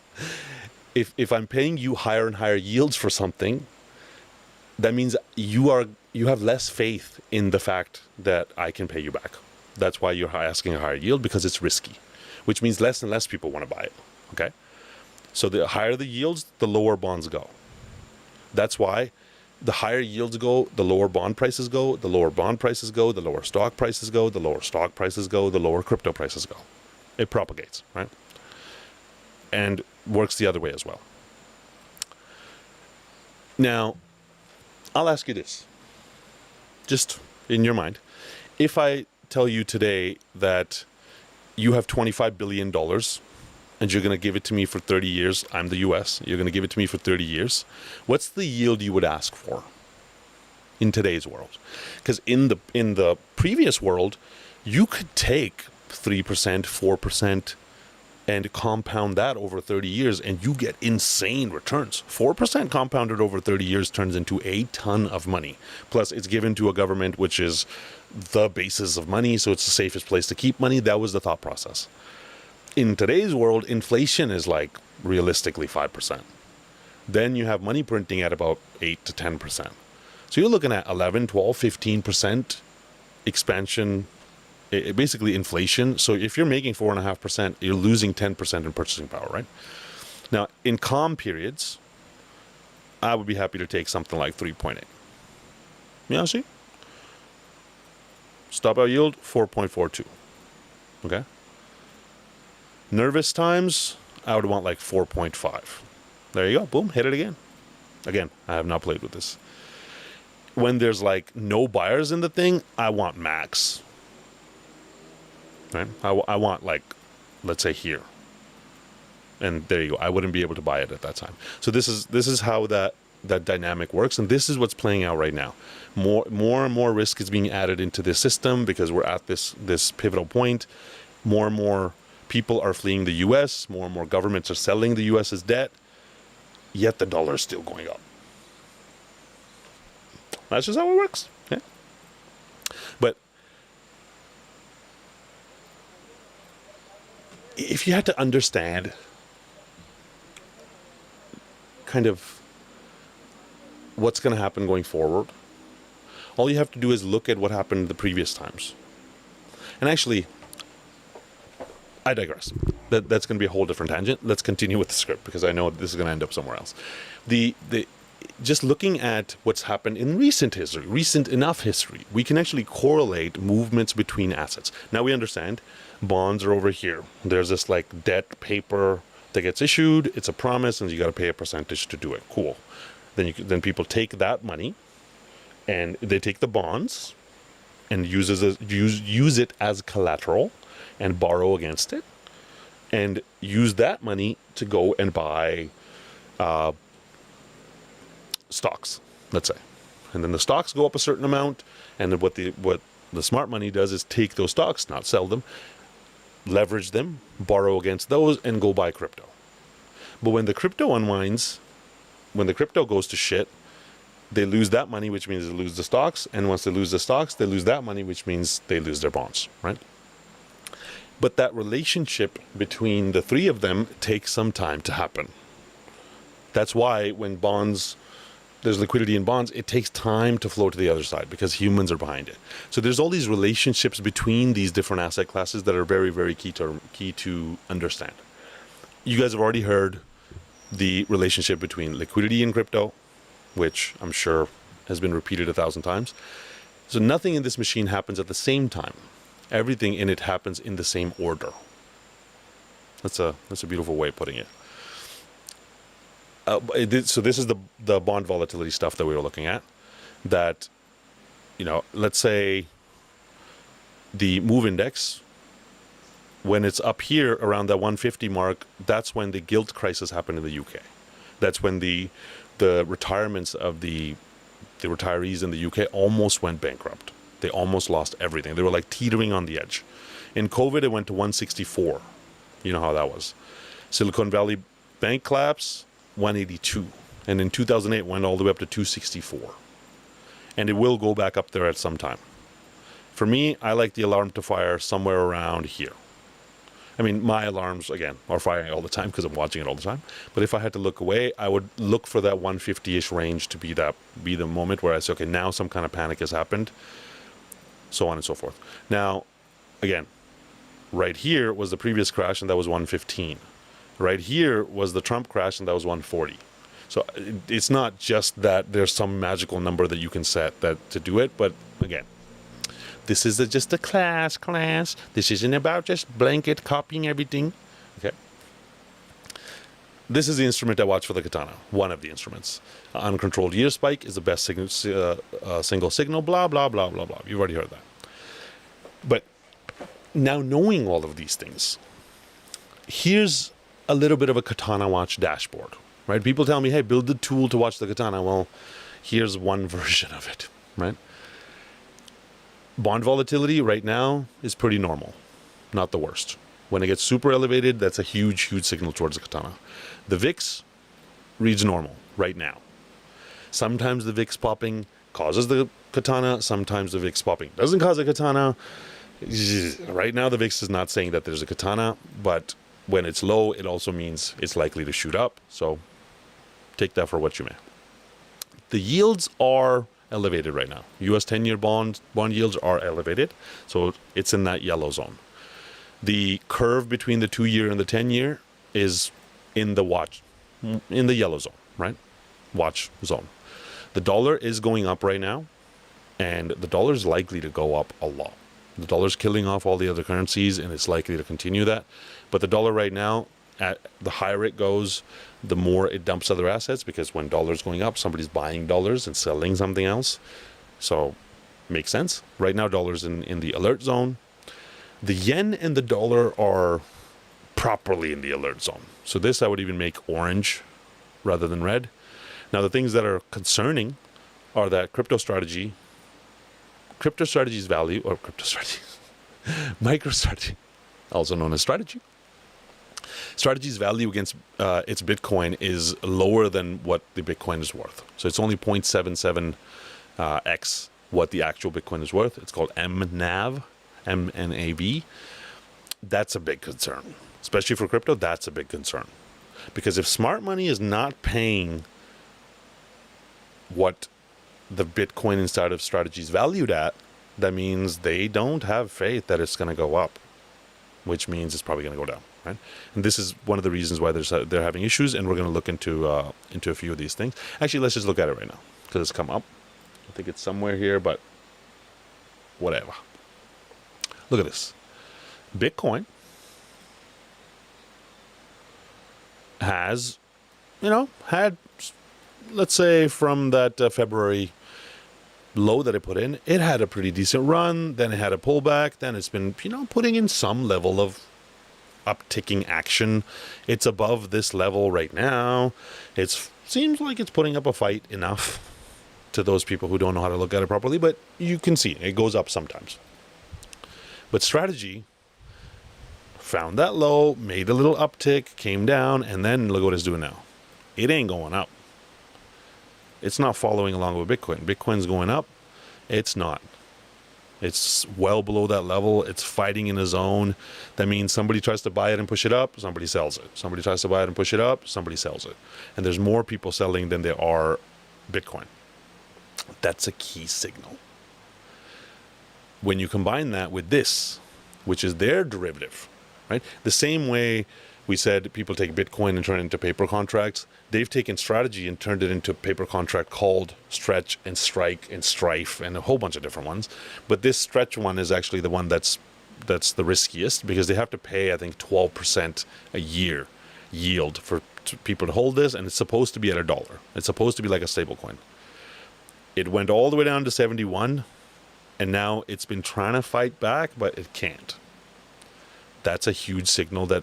If I'm paying you higher and higher yields for something, that means you have less faith in the fact that I can pay you back. That's why you're asking a higher yield, because it's risky, which means less and less people want to buy it, okay? So the higher the yields, the lower bonds go. That's why the higher yields go, the lower bond prices go, the lower bond prices go, the lower stock prices go, the lower stock prices go, the lower crypto prices go. It propagates, right? And works the other way as well. Now, I'll ask you this. Just in your mind, if I tell you today that you have $25 billion and you're going to give it to me for 30 years, I'm the US, you're going to give it to me for 30 years, what's the yield you would ask for in today's world? Because in the previous world, you could take 3%, 4%, and compound that over 30 years, and you get insane returns. 4% compounded over 30 years turns into a ton of money. Plus, it's given to a government, which is the basis of money, so it's the safest place to keep money. That was the thought process. In today's world, inflation is like realistically 5%. Then you have money printing at about 8 to 10%. So you're looking at 11, 12, 15% expansion, basically inflation. So if you're making 4.5%, you're losing 10% in purchasing power, right? Now, in calm periods, I would be happy to take something like 3.8. Yeah, see? Stop out yield, 4.42. Okay? Nervous times, I would want like 4.5. There you go. Boom, hit it again. Again, I have not played with this. When there's like no buyers in the thing, I want max. Right? I want like, let's say here. And there you go. I wouldn't be able to buy it at that time. So this is how that dynamic works, and this is what's playing out right now. More and more risk is being added into this system because we're at this pivotal point. More and more people are fleeing the US, more and more governments are selling the US as debt, yet the dollar is still going up. That's just how it works. Yeah. But if you had to understand kind of what's going to happen going forward, all you have to do is look at what happened the previous times. And actually, I digress. That's going to be a whole different tangent. Let's continue with the script because I know this is going to end up somewhere else. Just looking at what's happened in recent history, recent enough history, we can actually correlate movements between assets. Now we understand bonds are over here. There's this like debt paper that gets issued. It's a promise, and you got to pay a percentage to do it. Cool. Then people take that money, and they take the bonds, and use it as collateral, and borrow against it, and use that money to go and buy stocks, let's say. And then the stocks go up a certain amount, and then what the smart money does is take those stocks, not sell them, leverage them, borrow against those, and go buy crypto. But when the crypto unwinds, when the crypto goes to shit, they lose that money, which means they lose the stocks, and once they lose the stocks, they lose that money, which means they lose their bonds, right? But that relationship between the three of them takes some time to happen. That's why when there's liquidity in bonds, it takes time to flow to the other side because humans are behind it. So there's all these relationships between these different asset classes that are very, very key to understand. You guys have already heard the relationship between liquidity and crypto, which I'm sure has been repeated 1,000 times. So nothing in this machine happens at the same time. Everything in it happens in the same order. That's a beautiful way of putting it. So this is the bond volatility stuff that we were looking at. That, let's say the move index, when it's up here around that 150 mark, that's when the gilt crisis happened in the UK. That's when the retirements of the retirees in the UK almost went bankrupt. They almost lost everything. They were like teetering on the edge. In COVID, it went to 164. You know how that was. Silicon Valley Bank collapse, 182. And in 2008, went all the way up to 264. And it will go back up there at some time. For me, I like the alarm to fire somewhere around here. I mean, my alarms, again, are firing all the time because I'm watching it all the time. But if I had to look away, I would look for that 150-ish range to be the moment where I say, okay, now some kind of panic has happened, so on and so forth. Now, again, right here was the previous crash, and that was 115. Right here was the Trump crash, and that was 140. So it's not just that there's some magical number that you can set to do it, but again, this is just a class. This isn't about just blanket copying everything. Okay. this is the instrument I watch for the katana. One of the instruments. Uncontrolled year spike is the best single signal. Blah blah blah blah blah. You've already heard that. But now knowing all of these things, here's a little bit of a katana watch dashboard. Right? People tell me, hey, build the tool to watch the katana. Well, here's one version of it. Right? Bond volatility right now is pretty normal, not the worst. When it gets super elevated, that's a huge, huge signal towards the katana. The VIX reads normal right now. Sometimes the VIX popping causes the katana. Sometimes the VIX popping doesn't cause a katana. Right now, the VIX is not saying that there's a katana, but when it's low, it also means it's likely to shoot up. So take that for what you may. The yields are elevated right now. US 10-year bond yields are elevated. So it's in that yellow zone. The curve between the 2-year and the 10-year is in the yellow zone, right? Watch zone. The dollar is going up right now, and the dollar is likely to go up a lot. The dollar's killing off all the other currencies, and it's likely to continue that. But the dollar right now, at the higher it goes, the more it dumps other assets, because when dollar's going up, somebody's buying dollars and selling something else. So makes sense. Right now, dollar's in the alert zone. The yen and the dollar are properly in the alert zone. So this I would even make orange rather than red. Now, the things that are concerning are that MicroStrategy's also known as strategy. Strategy's value against its Bitcoin is lower than what the Bitcoin is worth. So it's only 0.77 x what the actual Bitcoin is worth. It's called MNAV, MNAV. That's a big concern. Especially for crypto, that's a big concern. Because if smart money is not paying what the Bitcoin inside of Strategy is valued at, that means they don't have faith that it's going to go up, which means it's probably going to go down, right? And this is one of the reasons why they're having issues, and we're going to look into a few of these things. Actually, let's just look at it right now, because it's come up. I think it's somewhere here, but whatever. Look at this. Bitcoin has, had, let's say from that February low that I put in, it had a pretty decent run, then it had a pullback, then it's been, putting in some level of upticking action. It's above this level right now. It seems like it's putting up a fight enough to those people who don't know how to look at it properly, but you can see it goes up sometimes. But Strategy found that low, made a little uptick, came down, and then look what it's doing now. It ain't going up. It's not following along with Bitcoin. Bitcoin's going up. It's not. It's well below that level. It's fighting in a zone. That means somebody tries to buy it and push it up, somebody sells it. Somebody tries to buy it and push it up, somebody sells it. And there's more people selling than there are Bitcoin. That's a key signal. When you combine that with this, which is their derivative, right? The same way we said people take Bitcoin and turn it into paper contracts, they've taken Strategy and turned it into a paper contract called Stretch and Strike and Strife and a whole bunch of different ones. But this Stretch one is actually the one that's the riskiest, because they have to pay, I think, 12% a year yield for people to hold this, and it's supposed to be at $1. It's supposed to be like a stable coin. It went all the way down to 71, and now it's been trying to fight back, but it can't. That's a huge signal that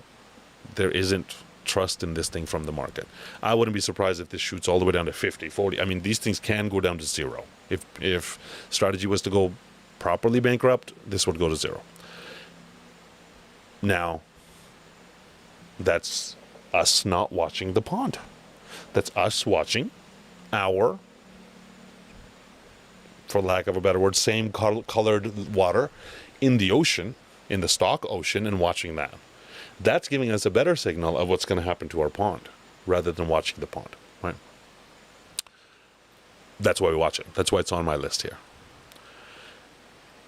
there isn't trust in this thing from the market. I wouldn't be surprised if this shoots all the way down to 50, 40. I mean, these things can go down to zero. If Strategy was to go properly bankrupt, this would go to zero. Now, that's us not watching the pond. That's us watching our, for lack of a better word, same colored water in the ocean, in the stock ocean, and watching that. That's giving us a better signal of what's going to happen to our pond, rather than watching the pond, right? That's why we watch it. That's why it's on my list here.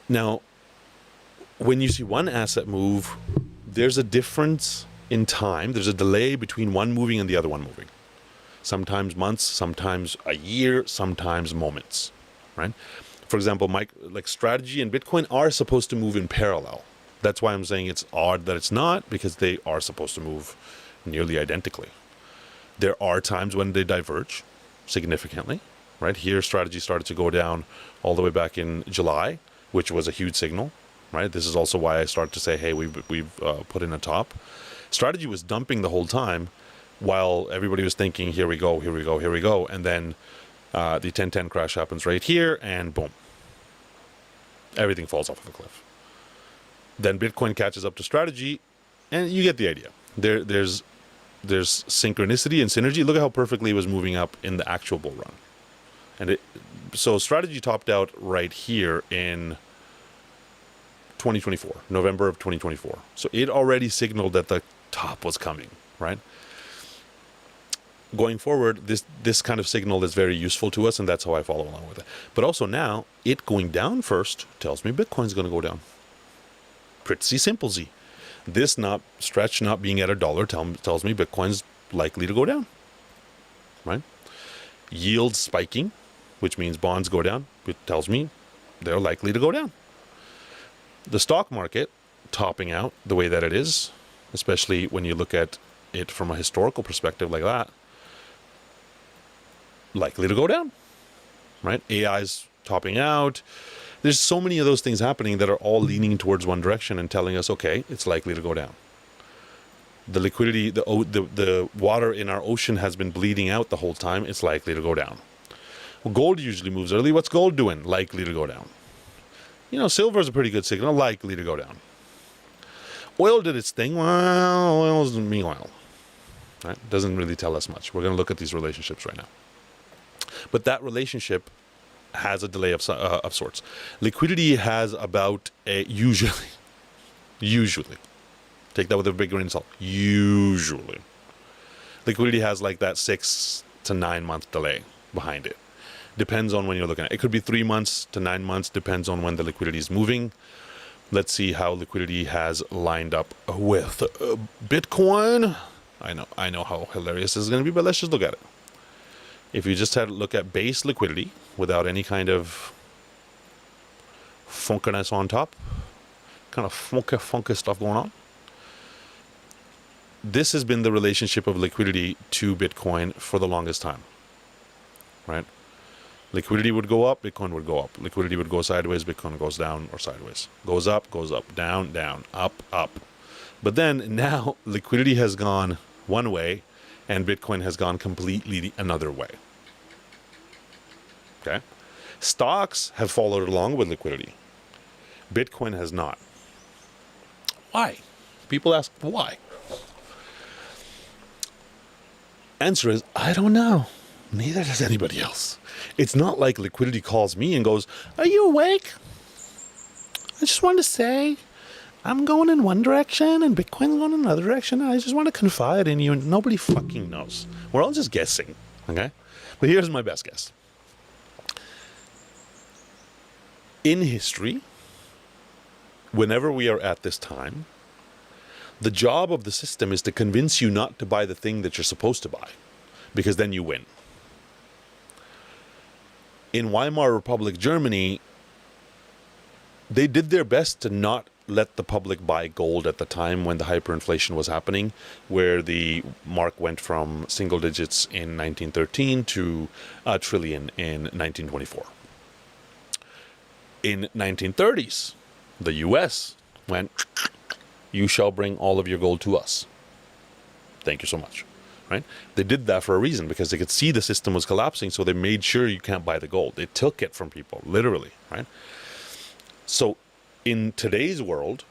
Now, when you see one asset move, there's a difference in time. There's a delay between one moving and the other one moving. Sometimes months, sometimes a year, sometimes moments, right? For example, like Strategy and Bitcoin are supposed to move in parallel. That's why I'm saying it's odd that it's not, because they are supposed to move nearly identically. There are times when they diverge significantly, right? Here, strategy started to go down all the way back in July, which was a huge signal, right? This is also why I started to say, hey, we've put in a top. Strategy was dumping the whole time while everybody was thinking, here we go, here we go, here we go. And then the 10-10 crash happens right here, and boom. Everything falls off of a cliff. Then Bitcoin catches up to strategy, and you get the idea. There's synchronicity and synergy. Look at how perfectly it was moving up in the actual bull run. And so strategy topped out right here in 2024, November of 2024. So it already signaled that the top was coming, right? Going forward, this kind of signal is very useful to us, and that's how I follow along with it. But also now, it going down first tells me Bitcoin's going to go down. Pretty simple-y. This stretch not being at $1 tells me Bitcoin's likely to go down, right? Yield spiking, which means bonds go down, it tells me they're likely to go down. The stock market topping out the way that it is, especially when you look at it from a historical perspective like that, likely to go down, right? AI's topping out. There's so many of those things happening that are all leaning towards one direction and telling us, okay, it's likely to go down. The liquidity, the water in our ocean has been bleeding out the whole time. It's likely to go down. Well, gold usually moves early. What's gold doing? Likely to go down. You know, silver is a pretty good signal, likely to go down. Oil did its thing. Well, oil isn't being oil. Right? Doesn't really tell us much. We're going to look at these relationships right now. But that relationship has a delay of sorts. Liquidity has about usually, take that with a big grain of salt, usually. Liquidity has like that 6 to 9 month delay behind it. Depends on when you're looking at it. It could be 3 months to 9 months, depends on when the liquidity is moving. Let's see how liquidity has lined up with Bitcoin. I know how hilarious this is going to be, but let's just look at it. If you just had to look at base liquidity without any kind of funkiness on top, kind of funky stuff going on, this has been the relationship of liquidity to Bitcoin for the longest time, right? Liquidity would go up, Bitcoin would go up. Liquidity would go sideways, Bitcoin goes down or sideways. Goes up, down, down, up, up. But then now liquidity has gone one way and Bitcoin has gone completely another way. Okay? Stocks have followed along with liquidity. Bitcoin has not. Why? People ask why. Answer is, I don't know. Neither does anybody else. It's not like liquidity calls me and goes, are you awake? I just wanted to say, I'm going in one direction and Bitcoin's going in another direction. And I just want to confide in you, and nobody fucking knows. We're all just guessing, okay? But here's my best guess. In history, whenever we are at this time, the job of the system is to convince you not to buy the thing that you're supposed to buy, because then you win. In Weimar Republic, Germany, they did their best to not let the public buy gold at the time when the hyperinflation was happening, where the mark went from single digits in 1913 to a trillion in 1924. In 1930s, the US went, you shall bring all of your gold to us. Thank you so much. Right? They did that for a reason, because they could see the system was collapsing, so they made sure you can't buy the gold. They took it from people, literally, right? So in today's world,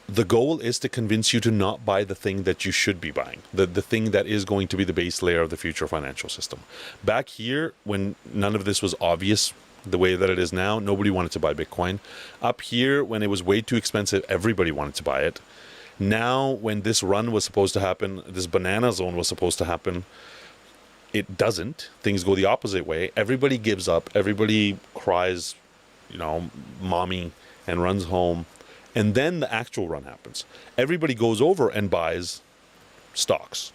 the goal is to convince you to not buy the thing that you should be buying, the thing that is going to be the base layer of the future financial system. Back here, when none of this was obvious the way that it is now, nobody wanted to buy Bitcoin. Up here, when it was way too expensive, everybody wanted to buy it. Now, when this run was supposed to happen, this banana zone was supposed to happen, it doesn't. Things go the opposite way. Everybody gives up. Everybody cries, mommy, and runs home. And then the actual run happens. Everybody goes over and buys stocks.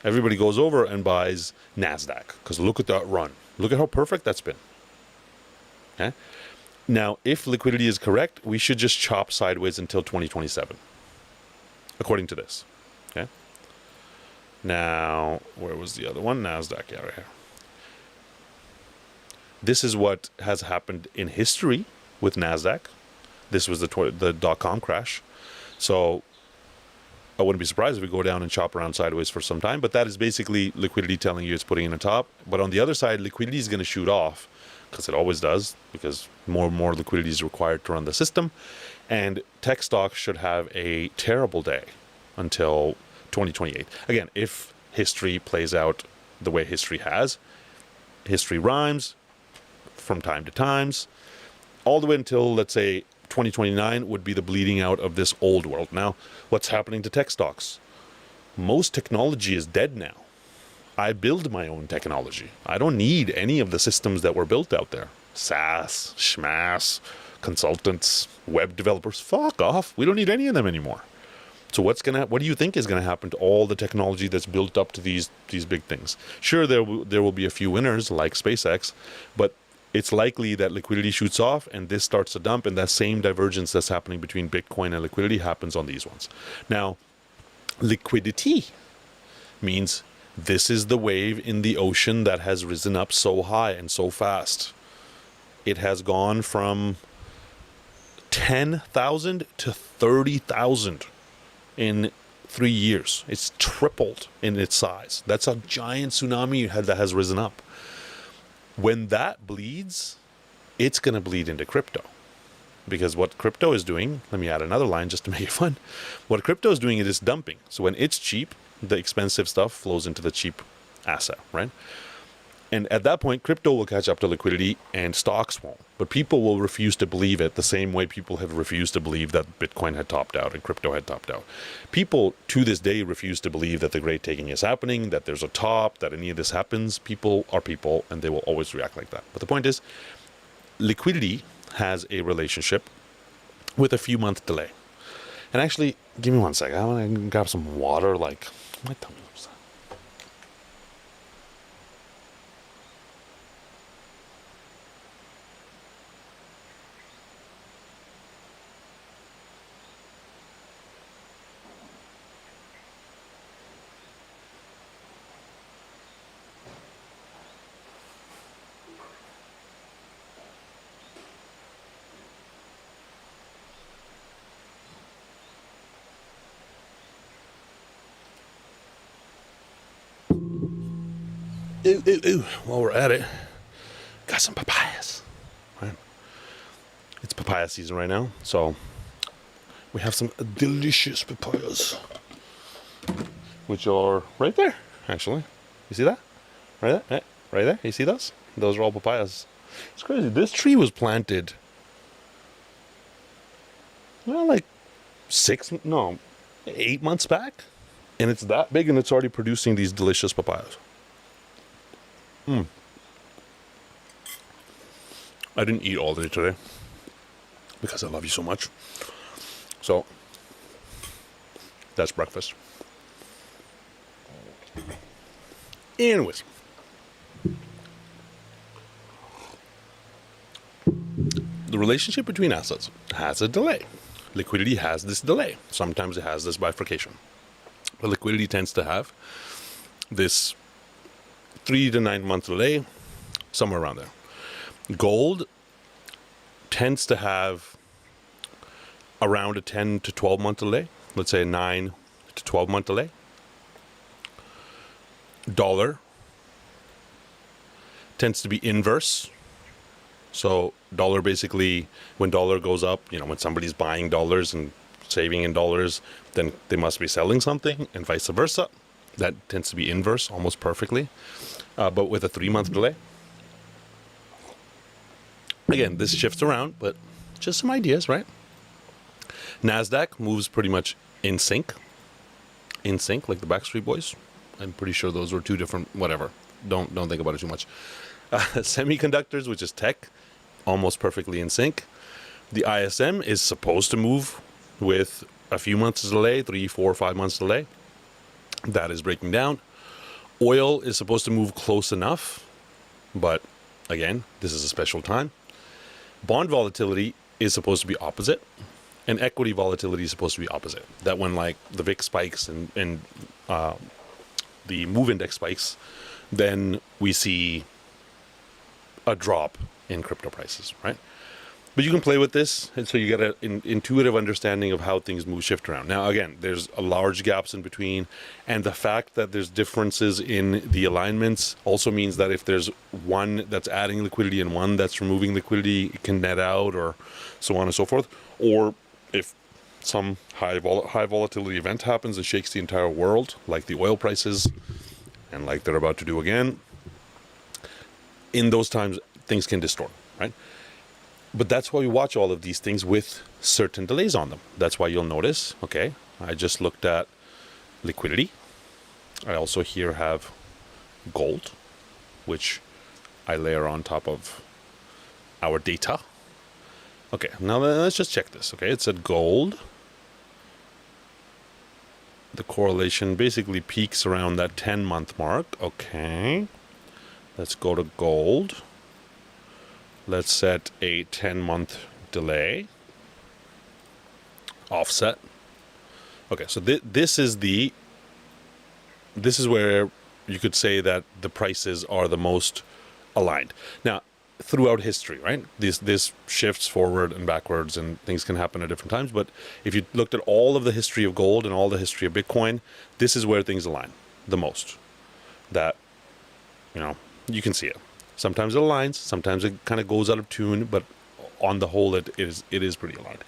Everybody goes over and buys NASDAQ, because look at that run. Look at how perfect that's been. Okay? Now, if liquidity is correct, we should just chop sideways until 2027. According to this, okay? Now, where was the other one? NASDAQ, yeah, right here. This is what has happened in history with NASDAQ. This was the dot-com crash. So I wouldn't be surprised if we go down and chop around sideways for some time, but that is basically liquidity telling you it's putting in a top. But on the other side, liquidity is going to shoot off, because it always does, because more and more liquidity is required to run the system. And tech stocks should have a terrible day until 2028. Again, if history plays out the way history has, history rhymes from time to times, all the way until, let's say, 2029 would be the bleeding out of this old world. Now, what's happening to tech stocks? Most technology is dead now. I build my own technology. I don't need any of the systems that were built out there. SaaS, SMAS, consultants, web developers, fuck off. We don't need any of them anymore. So what do you think is going to happen to all the technology that's built up to these big things? Sure, there will be a few winners like SpaceX, but it's likely that liquidity shoots off and this starts to dump, and that same divergence that's happening between Bitcoin and liquidity happens on these ones. Now, liquidity means this is the wave in the ocean that has risen up so high and so fast. It has gone from 10,000 to 30,000 in 3 years. It's tripled in its size. That's a giant tsunami that has risen up. When that bleeds, it's going to bleed into crypto. Because what crypto is doing, let me add another line just to make it fun. What crypto is doing, it is dumping. So when it's cheap, the expensive stuff flows into the cheap asset, right? And at that point, crypto will catch up to liquidity and stocks won't. But people will refuse to believe it the same way people have refused to believe that Bitcoin had topped out and crypto had topped out. People to this day refuse to believe that the great taking is happening, that there's a top, that any of this happens. People are people and they will always react like that. But the point is, liquidity has a relationship with a few month delay. And actually, give me 1 second. I want to grab some water, like my tummy. Ooh. While we're at it, got some papayas. Right? It's papaya season right now, so we have some delicious papayas, which are right there, actually. You see that? Right there? Right there? You see those? Those are all papayas. It's crazy. This tree was planted, well, like 8 months back, and it's that big, and it's already producing these delicious papayas. I didn't eat all day today because I love you so much. So that's breakfast. Anyways, the relationship between assets has a delay. Liquidity has this delay. Sometimes it has this bifurcation. But liquidity tends to have this 3 to 9 month delay, somewhere around there. Gold tends to have around a 10 to 12 month delay, let's say a 9 to 12 month delay. Dollar tends to be inverse. So dollar basically, when dollar goes up, when somebody's buying dollars and saving in dollars, then they must be selling something, and vice versa. That tends to be inverse almost perfectly, but with a 3 month delay. Again, this shifts around, but just some ideas, right? NASDAQ moves pretty much in sync, like the Backstreet Boys. I'm pretty sure those were two different, whatever. Don't think about it too much. Semiconductors, which is tech, almost perfectly in sync. The ISM is supposed to move with a few months delay, 3, 4, 5 months delay. That is breaking down. Oil is supposed to move close enough, but again, this is a special time. Bond volatility is supposed to be opposite, and equity volatility is supposed to be opposite. That when like the VIX spikes and the move index spikes, then we see a drop in crypto prices, right? But you can play with this, and so you get an intuitive understanding of how things move, shift around. Now, again, there's a large gaps in between, and the fact that there's differences in the alignments also means that if there's one that's adding liquidity and one that's removing liquidity, it can net out, or so on and so forth. Or if some high volatility event happens and shakes the entire world, like the oil prices, and like they're about to do again, in those times, things can distort, right? But that's why we watch all of these things with certain delays on them. That's why you'll notice, okay, I just looked at liquidity. I also here have gold, which I layer on top of our data. Okay, now let's just check this, okay? It said gold. The correlation basically peaks around that 10-month mark. Okay, let's go to gold. Let's set a 10-month delay. Offset. Okay, so this is where you could say that the prices are the most aligned. Now, throughout history, right? This shifts forward and backwards, and things can happen at different times. But if you looked at all of the history of gold and all the history of Bitcoin, this is where things align the most. That, you can see it. Sometimes it aligns, sometimes it kind of goes out of tune, but on the whole, it is pretty aligned.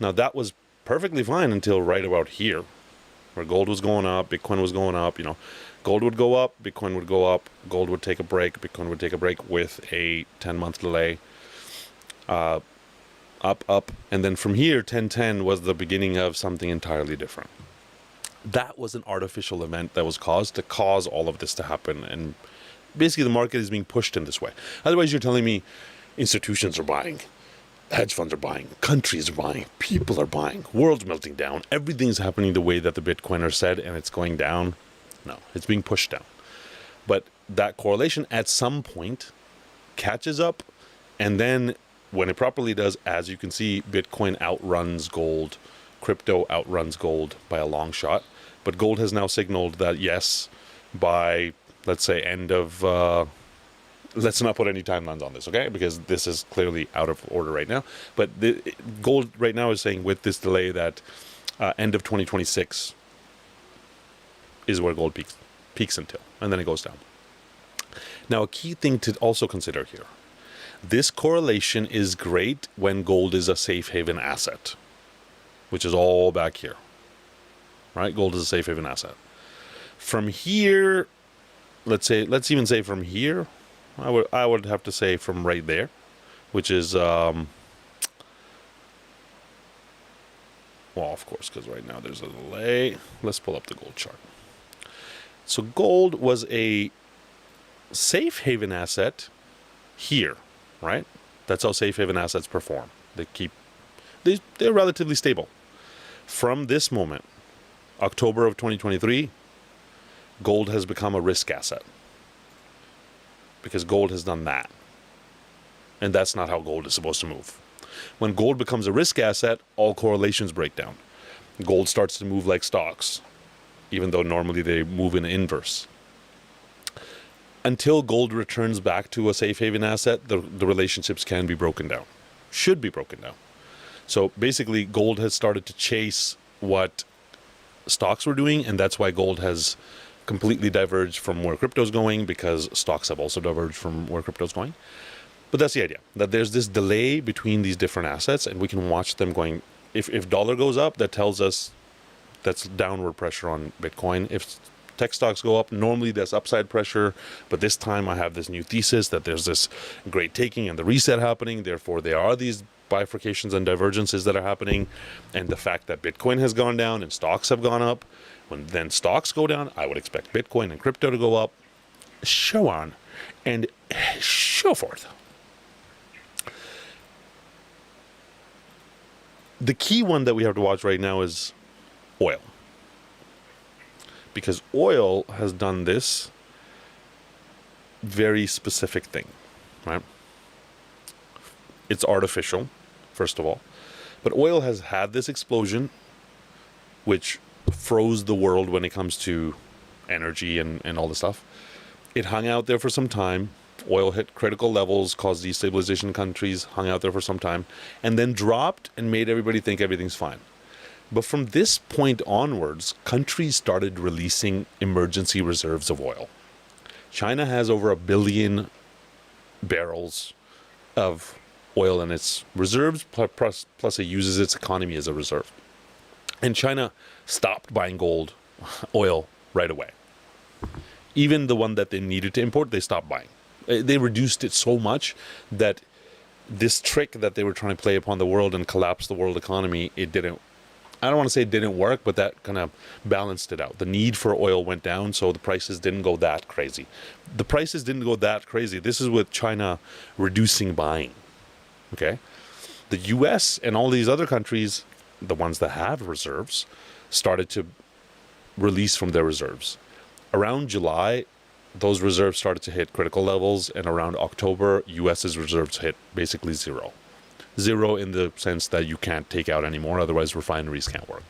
Now, that was perfectly fine until right about here, where gold was going up, Bitcoin was going up. Gold would go up, Bitcoin would go up, gold would take a break, Bitcoin would take a break with a 10-month delay. Up, and then from here, 1010 was the beginning of something entirely different. That was an artificial event that was caused to cause all of this to happen, and basically the market is being pushed in this way. Otherwise, you're telling me institutions are buying, hedge funds are buying, countries are buying, people are buying, world's melting down, everything's happening the way that the Bitcoiners said, and it's going down. No, it's being pushed down. But that correlation at some point catches up, and then when it properly does, as you can see, Bitcoin outruns gold, crypto outruns gold by a long shot. But gold has now signaled that yes, by let's say end of, let's not put any timelines on this, okay? Because this is clearly out of order right now. But gold right now is saying with this delay that end of 2026 is where gold peaks until, and then it goes down. Now, a key thing to also consider here, this correlation is great when gold is a safe haven asset, which is all back here, right? Gold is a safe haven asset. From here, let's even say from here, I would have to say from right there, which is, well, of course, because right now there's a delay. Let's pull up the gold chart. So gold was a safe haven asset here, right? That's how safe haven assets perform. They're relatively stable. From this moment, October of 2023, gold has become a risk asset because gold has done that. And that's not how gold is supposed to move. When gold becomes a risk asset, all correlations break down. Gold starts to move like stocks, even though normally they move in inverse. Until gold returns back to a safe haven asset, the relationships can be broken down, should be broken down. So basically, gold has started to chase what stocks were doing, and that's why gold has completely diverged from where crypto's going, because stocks have also diverged from where crypto's going. But that's the idea, that there's this delay between these different assets, and we can watch them going. If dollar goes up, that tells us that's downward pressure on Bitcoin. If tech stocks go up, normally there's upside pressure, but this time I have this new thesis that there's this great taking and the reset happening, therefore there are these bifurcations and divergences that are happening, and the fact that Bitcoin has gone down and stocks have gone up, when then stocks go down, I would expect Bitcoin and crypto to go up, so on and so forth. The key one that we have to watch right now is oil. Because oil has done this very specific thing, right? It's artificial, first of all. But oil has had this explosion, which froze the world when it comes to energy and all the stuff. It hung out there for some time. Oil hit critical levels, caused destabilization in countries, hung out there for some time, and then dropped and made everybody think everything's fine. But from this point onwards, countries started releasing emergency reserves of oil. China has over 1 billion barrels of oil in its reserves, plus it uses its economy as a reserve. And China stopped buying gold, oil right away. Even the one that they needed to import, they stopped buying. They reduced it so much that this trick that they were trying to play upon the world and collapse the world economy, it didn't. I don't want to say it didn't work, but that kind of balanced it out. The need for oil went down, so the prices didn't go that crazy. The prices didn't go that crazy. This is with China reducing buying. Okay? The US and all these other countries, the ones that have reserves, started to release from their reserves. Around July, those reserves started to hit critical levels, and around October, US's reserves hit basically zero. Zero in the sense that you can't take out anymore, otherwise refineries can't work.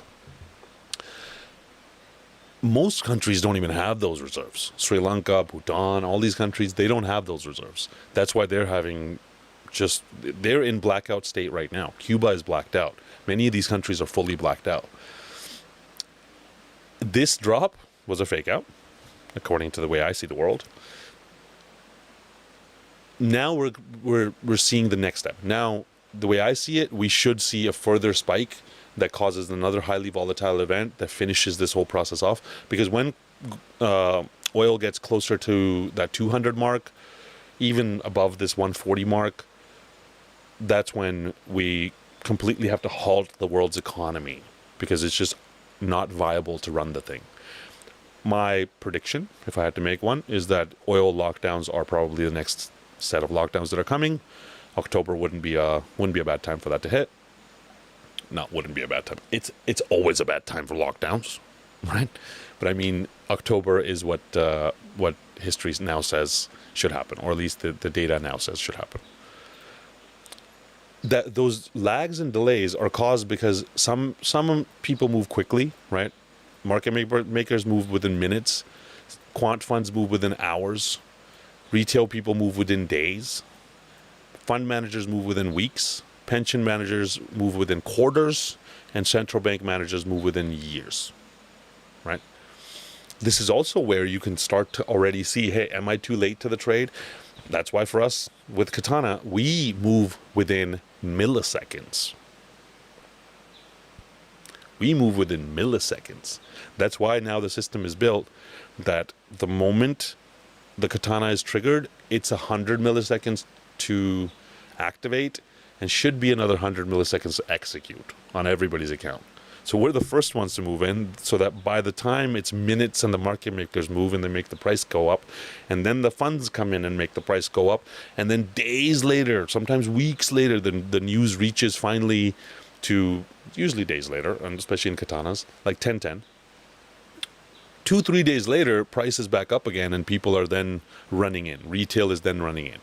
Most countries don't even have those reserves. Sri Lanka, Bhutan, all these countries, they don't have those reserves. That's why they're in blackout state right now. Cuba is blacked out. Many of these countries are fully blacked out. This drop was a fake out, according to the way I see the world. Now we're seeing the next step. Now, the way I see it, we should see a further spike that causes another highly volatile event that finishes this whole process off. Because when oil gets closer to that 200 mark, even above this 140 mark, that's when we completely have to halt the world's economy, because it's just not viable to run the thing. My prediction, if I had to make one, is that oil lockdowns are probably the next set of lockdowns that are coming. October wouldn't be a bad time for that to hit. No, wouldn't be a bad time. It's always a bad time for lockdowns, right? But I mean, October is what history now says should happen, or at least the data now says should happen. That those lags and delays are caused because some people move quickly, right? Market makers move within minutes. Quant funds move within hours. Retail people move within days. Fund managers move within weeks. Pension managers move within quarters. And central bank managers move within years, right? This is also where you can start to already see, hey, am I too late to the trade? That's why for us with Katana, we move within milliseconds. We move within milliseconds. That's why now the system is built that the moment the Katana is triggered, it's 100 milliseconds to activate and should be another 100 milliseconds to execute on everybody's account. So we're the first ones to move in, so that by the time it's minutes and the market makers move and they make the price go up, and then the funds come in and make the price go up, and then days later, sometimes weeks later, the news reaches finally to, usually days later, and especially in Katanas, like 10:10. 2-3 days later, price is back up again, and people are then running in. Retail is then running in.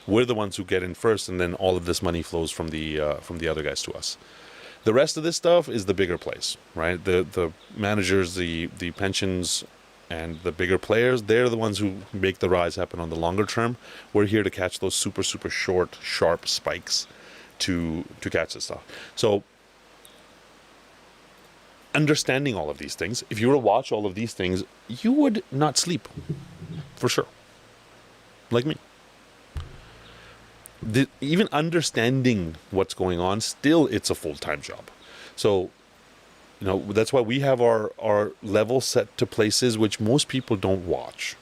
We're the ones who get in first, and then all of this money flows from the other guys to us. The rest of this stuff is the bigger plays, right? The managers, the pensions, and the bigger players, they're the ones who make the rise happen on the longer term. We're here to catch those super, super short, sharp spikes to catch this stuff. So understanding all of these things, if you were to watch all of these things, you would not sleep, for sure. Like me. Even understanding what's going on, still it's a full-time job. So, that's why we have our level set to places which most people don't watch.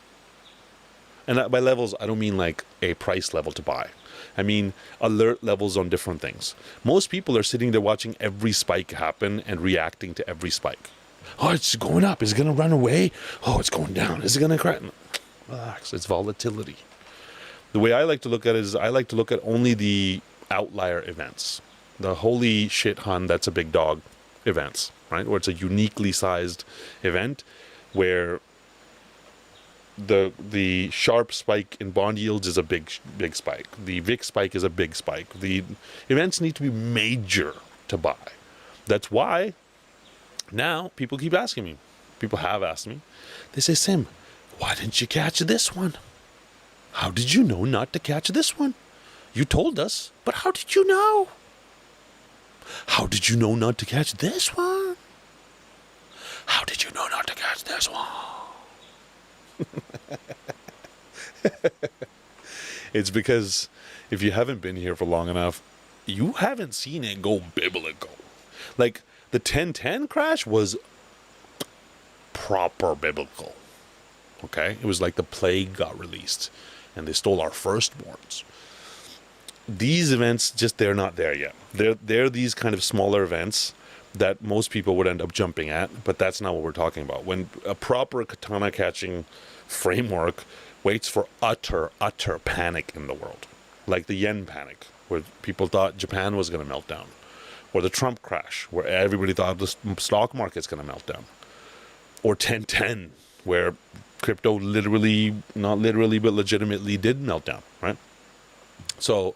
And by levels, I don't mean like a price level to buy. I mean alert levels on different things. Most people are sitting there watching every spike happen and reacting to every spike. Oh, it's going up. Is it going to run away? Oh, it's going down. Is it going to crash? Relax. It's volatility. The way I like to look at it is I like to look at only the outlier events. The holy shit hun, that's a big dog events, right? Where it's a uniquely sized event where the sharp spike in bond yields is a big spike. The VIX spike is a big spike. The events need to be major to buy. That's why now people keep asking me, People have asked me. They say, Sim, why didn't you catch this one? How did you know not to catch this one? You told us, but how did you know? How did you know not to catch this one? How did you know not to catch this one? It's because if you haven't been here for long enough, you haven't seen it go biblical. Like, the 1010 crash was proper biblical. Okay? It was like the plague got released and they stole our firstborns. These events, they're not there yet. They're these kind of smaller events that most people would end up jumping at, but that's not what we're talking about. When a proper katana catching framework waits for utter panic in the world, like the yen panic, where people thought Japan was going to melt down, or the Trump crash, where everybody thought the stock market's going to melt down, or 1010, where crypto literally, not literally, but legitimately did melt down, right? So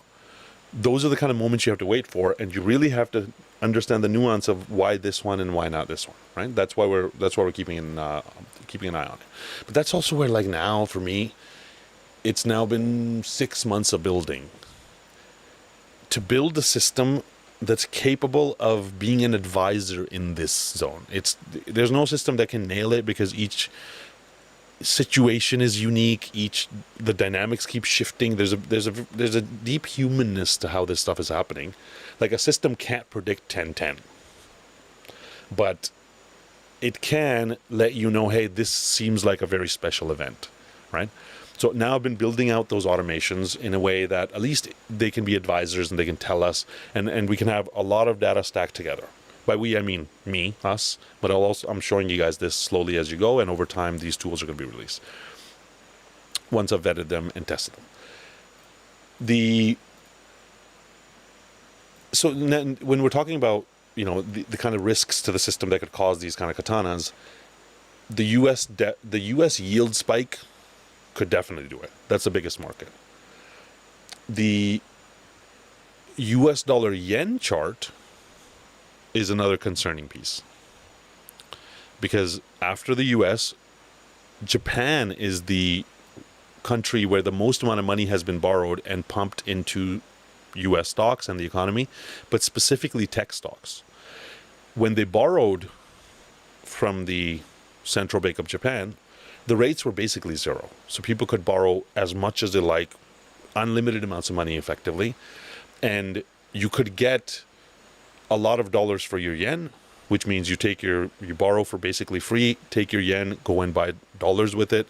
those are the kind of moments you have to wait for, and you really have to understand the nuance of why this one and why not this one, right? That's why we're keeping an eye on it. But that's also where, like, now for me, it's now been 6 months of building. To build a system that's capable of being an advisor in this zone. There's no system that can nail it, because each situation is unique. The dynamics keep shifting. There's a deep humanness to how this stuff is happening. Like, a system can't predict 1010, but it can let you know, hey, this seems like a very special event, right? So now I've been building out those automations in a way that at least they can be advisors and they can tell us, and we can have a lot of data stacked together. By we, I mean me, us, but I'm showing you guys this slowly as you go, and over time these tools are going to be released once I've vetted them and tested them. So then when we're talking about, the kind of risks to the system that could cause these kind of katanas, the US yield spike could definitely do it. That's the biggest market. The US dollar yen chart is another concerning piece, because after the US, Japan is the country where the most amount of money has been borrowed and pumped into US stocks and the economy, but specifically tech stocks. When they borrowed from the Central Bank of Japan, the rates were basically zero. So people could borrow as much as they like, unlimited amounts of money effectively, and you could get a lot of dollars for your yen, which means you borrow for basically free, take your yen, go and buy dollars with it,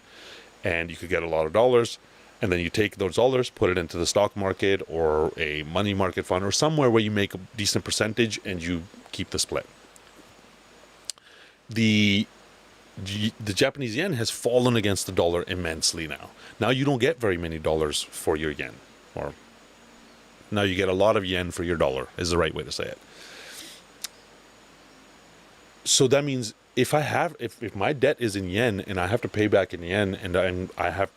and you could get a lot of dollars. And then you take those dollars, put it into the stock market or a money market fund or somewhere where you make a decent percentage and you keep the split. The Japanese yen has fallen against the dollar immensely now. Now you don't get very many dollars for your yen, or now you get a lot of yen for your dollar, is the right way to say it. So that means if my debt is in yen and I have to pay back in yen, and I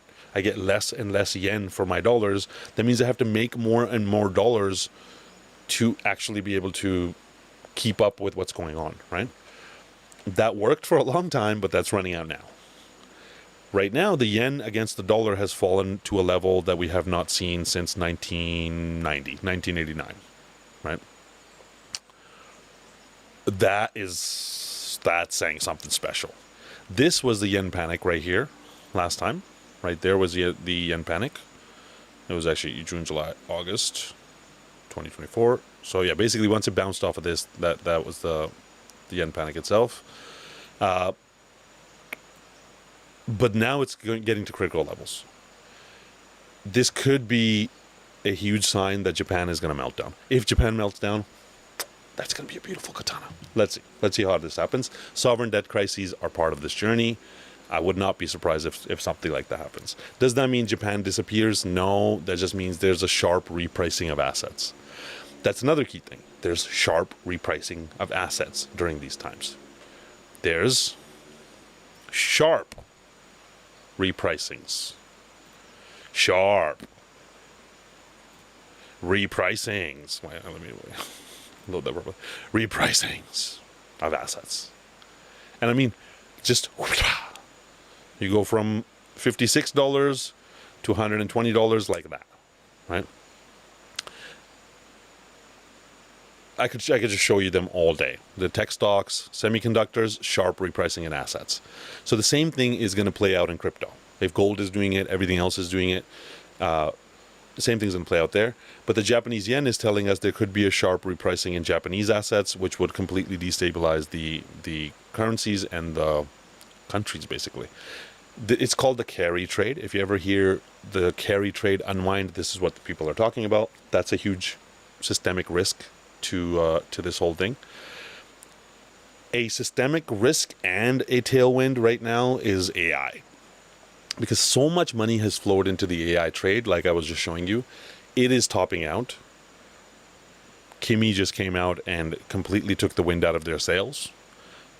get less and less yen for my dollars, that means I have to make more and more dollars to actually be able to keep up with what's going on, right? That worked for a long time, but that's running out now. Right now, the yen against the dollar has fallen to a level that we have not seen since 1989, right? That's saying something special. This was the yen panic right here last time. Right there was the yen panic. It was actually June, July, August 2024. So yeah, basically once it bounced off of this, that was the yen panic itself. But now it's getting to critical levels. This could be a huge sign that Japan is going to melt down. If Japan melts down, that's going to be a beautiful katana. Let's see how this happens. Sovereign debt crises are part of this journey. I would not be surprised if something like that happens. Does that mean Japan disappears? No, that just means there's a sharp repricing of assets. That's another key thing. There's sharp repricing of assets during these times. There's sharp repricings. Sharp repricings. Wait, let me a little bit. Repricings of assets. And I mean, Just you go from $56 to $120 like that, right? I could just show you them all day. The tech stocks, semiconductors, sharp repricing in assets. So the same thing is going to play out in crypto. If gold is doing it, everything else is doing it. The same thing's going to play out there. But the Japanese yen is telling us there could be a sharp repricing in Japanese assets, which would completely destabilize the currencies and the countries, basically. It's called the carry trade. If you ever hear the carry trade unwind, this is what the people are talking about. That's a huge systemic risk to this whole thing. A systemic risk and a tailwind right now is AI. Because so much money has flowed into the AI trade, like I was just showing you, it is topping out. Kimi just came out and completely took the wind out of their sails.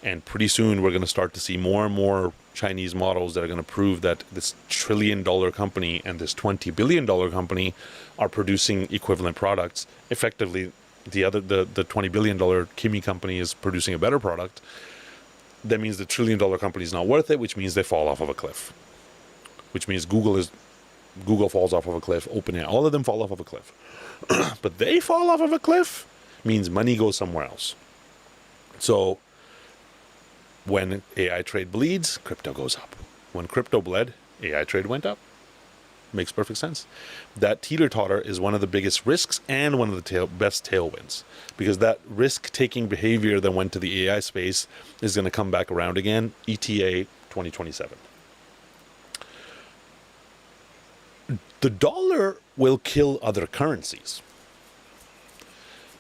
And pretty soon we're going to start to see more and more Chinese models that are going to prove that this $1 trillion company and this $20 billion company are producing equivalent products. Effectively, the $20 billion Kimi company is producing a better product. That means the $1 trillion company is not worth it, which means they fall off of a cliff. Which means Google falls off of a cliff, OpenAI, all of them fall off of a cliff. But they fall off of a cliff means money goes somewhere else. So when AI trade bleeds, crypto goes up. When crypto bled, AI trade went up. Makes perfect sense. That teeter-totter is one of the biggest risks and one of the best tailwinds, because that risk-taking behavior that went to the AI space is going to come back around again. ETA 2027. The dollar will kill other currencies.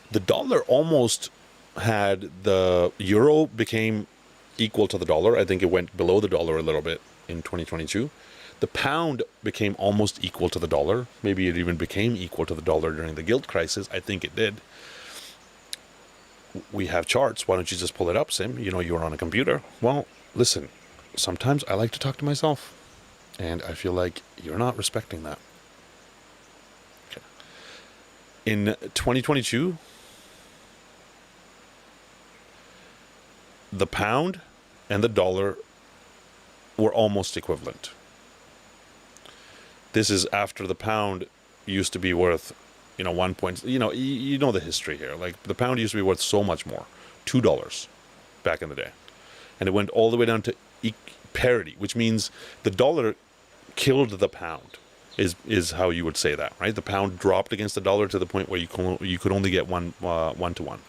The dollar almost had the euro became equal to the dollar. I think it went below the dollar a little bit in 2022. The pound became almost equal to the dollar. Maybe it even became equal to the dollar during the gilt crisis. I think it did. We have charts. Why don't you just pull it up, Sim? You know, you're on a computer. Well, listen, sometimes I like to talk to myself, and I feel like you're not respecting that. Okay. In 2022, the pound and the dollar were almost equivalent. This is after the pound used to be worth, 1 point, you know the history here. Like the pound used to be worth so much more, $2 back in the day. And it went all the way down to parity, which means the dollar killed the pound, is how you would say that, right? The pound dropped against the dollar to the point where you could only get one to one.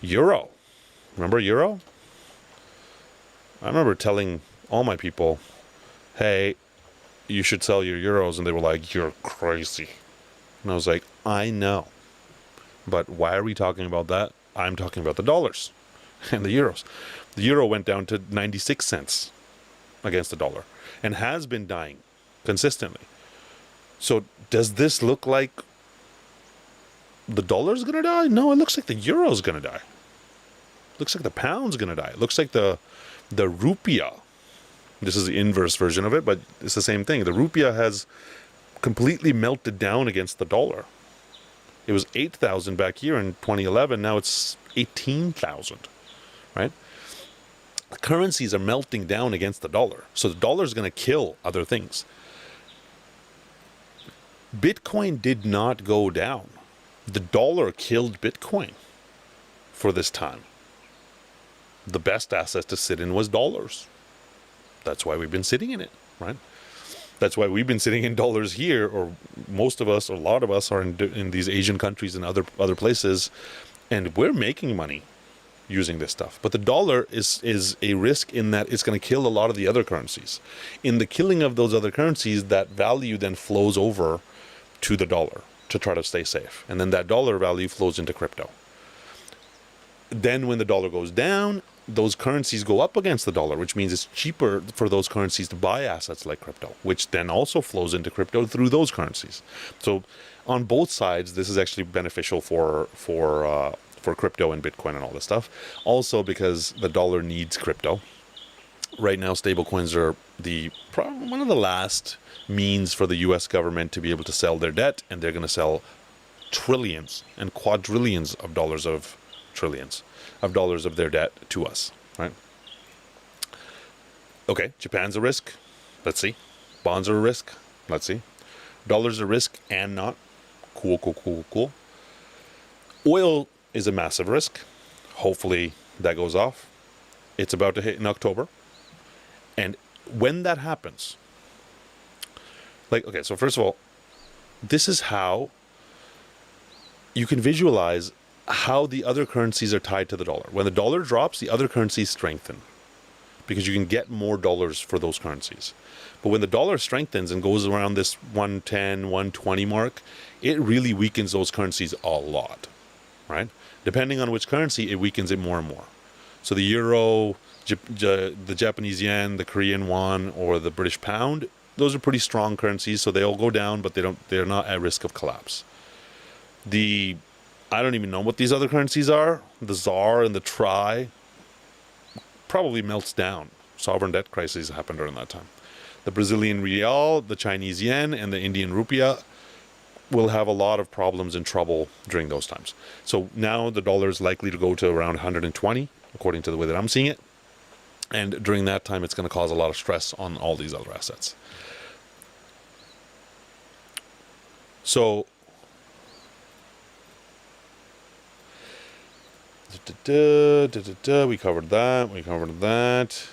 Euro. Remember euro? I remember telling all my people, hey, you should sell your euros. And they were like, you're crazy. And I was like, I know. But why are we talking about that? I'm talking about the dollars and the euros. The euro went down to 96 cents against the dollar and has been dying consistently. So does this look like the dollar's going to die? No, it looks like the euro's going to die. Looks like the pound's going to die. It looks like the rupiah. This is the inverse version of it, but it's the same thing. The rupiah has completely melted down against the dollar. It was 8,000 back here in 2011. Now it's 18,000, right? The currencies are melting down against the dollar. So the dollar is going to kill other things. Bitcoin did not go down. The dollar killed Bitcoin for this time. The best asset to sit in was dollars. That's why we've been sitting in it, right? That's why we've been sitting in dollars here, or most of us, or a lot of us are in these Asian countries and other places, and we're making money using this stuff. But the dollar is a risk in that it's going to kill a lot of the other currencies. In the killing of those other currencies, that value then flows over to the dollar to try to stay safe. And then that dollar value flows into crypto. Then when the dollar goes down, those currencies go up against the dollar, which means it's cheaper for those currencies to buy assets like crypto, which then also flows into crypto through those currencies. So on both sides, this is actually beneficial for crypto and Bitcoin and all this stuff. Also because the dollar needs crypto. Right now, stablecoins are one of the last means for the U.S. government to be able to sell their debt, and they're going to sell trillions and quadrillions of dollars of trillions of dollars of their debt to us, right? Okay, Japan's a risk. Let's see. Bonds are a risk. Let's see. Dollar's a risk and not. Cool, cool, cool, cool. Oil is a massive risk. Hopefully that goes off. It's about to hit in October. And when that happens, like, okay, so first of all, this is how you can visualize how the other currencies are tied to the dollar. When the dollar drops, the other currencies strengthen because you can get more dollars for those currencies. But when the dollar strengthens and goes around this 110, 120 mark, it really weakens those currencies a lot, right? Depending on which currency, it weakens it more and more. So the euro, the Japanese yen, the Korean won, or the British pound, those are pretty strong currencies, so they all go down, but they're not at risk of collapse. I don't even know what these other currencies are. The ZAR and the TRY probably melts down. Sovereign debt crises happened during that time. The Brazilian real, the Chinese yen, and the Indian rupiah will have a lot of problems and trouble during those times. So now the dollar is likely to go to around 120, according to the way that I'm seeing it. And during that time, it's going to cause a lot of stress on all these other assets. So we covered that.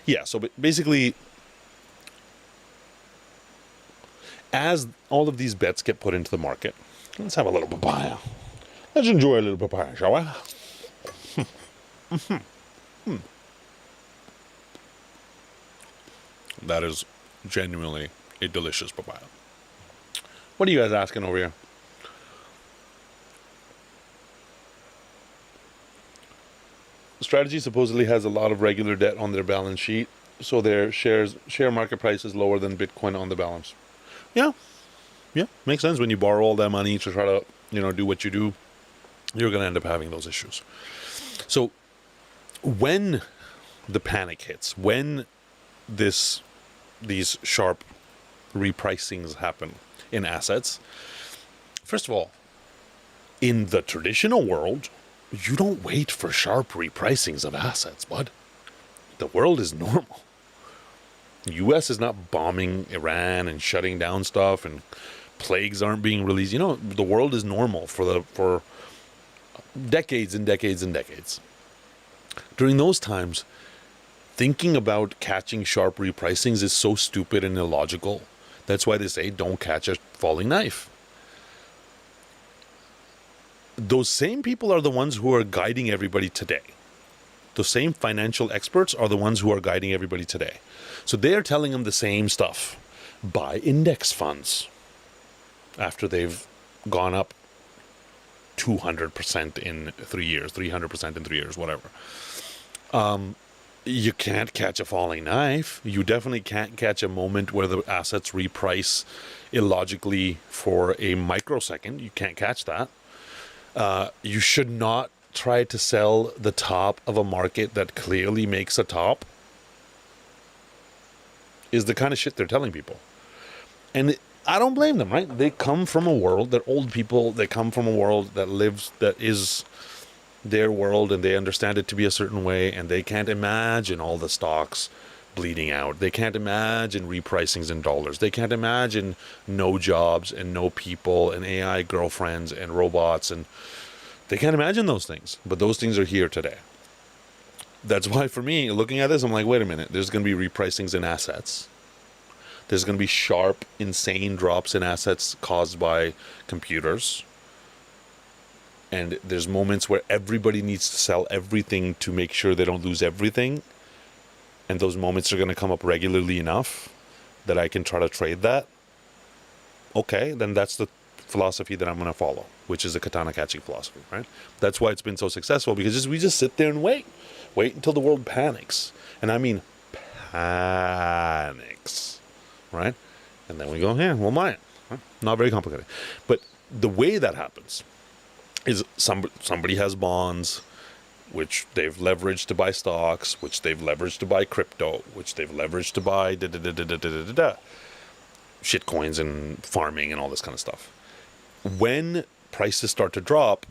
Yeah, so basically, as all of these bets get put into the market, let's have a little papaya. Let's enjoy a little papaya, shall we? That is genuinely a delicious papaya. What are you guys asking over here? Strategy supposedly has a lot of regular debt on their balance sheet, so their share market price is lower than Bitcoin on the balance. Yeah, makes sense. When you borrow all that money to try to, do what you do, you're going to end up having those issues. So when the panic hits, when these sharp repricings happen in assets, first of all, in the traditional world, you don't wait for sharp repricings of assets, bud. The world is normal. The U.S. is not bombing Iran and shutting down stuff, and plagues aren't being released. The world is normal for decades and decades and decades. During those times, thinking about catching sharp repricings is so stupid and illogical. That's why they say don't catch a falling knife. Those same people are the ones who are guiding everybody today. Those same financial experts are the ones who are guiding everybody today. So they're telling them the same stuff. Buy index funds after they've gone up 200% in 3 years, 300% in 3 years, whatever. You can't catch a falling knife. You definitely can't catch a moment where the assets reprice illogically for a microsecond. You can't catch that. You should not try to sell the top of a market that clearly makes a top, is the kind of shit they're telling people. And I don't blame them, right? They come from a world, they're old people, they come from a world that is their world, and they understand it to be a certain way, and they can't imagine all the stocks bleeding out. They can't imagine repricings in dollars. They can't imagine no jobs and no people and AI girlfriends and robots, and they can't imagine those things. But those things are here today. That's why for me, looking at this, I'm like, wait a minute, there's going to be repricings in assets. There's going to be sharp, insane drops in assets caused by computers. And there's moments where everybody needs to sell everything to make sure they don't lose everything. And those moments are going to come up regularly enough that I can try to trade that. Okay, then that's the philosophy that I'm going to follow, which is a katana catching philosophy, right? That's why it's been so successful, because we just sit there and wait until the world panics. And I mean panics, right? And then we go, yeah, we'll buy it. Right? Not very complicated. But the way that happens is somebody has bonds, which they've leveraged to buy stocks, which they've leveraged to buy crypto, which they've leveraged to buy shit coins and farming and all this kind of stuff. When prices start to drop,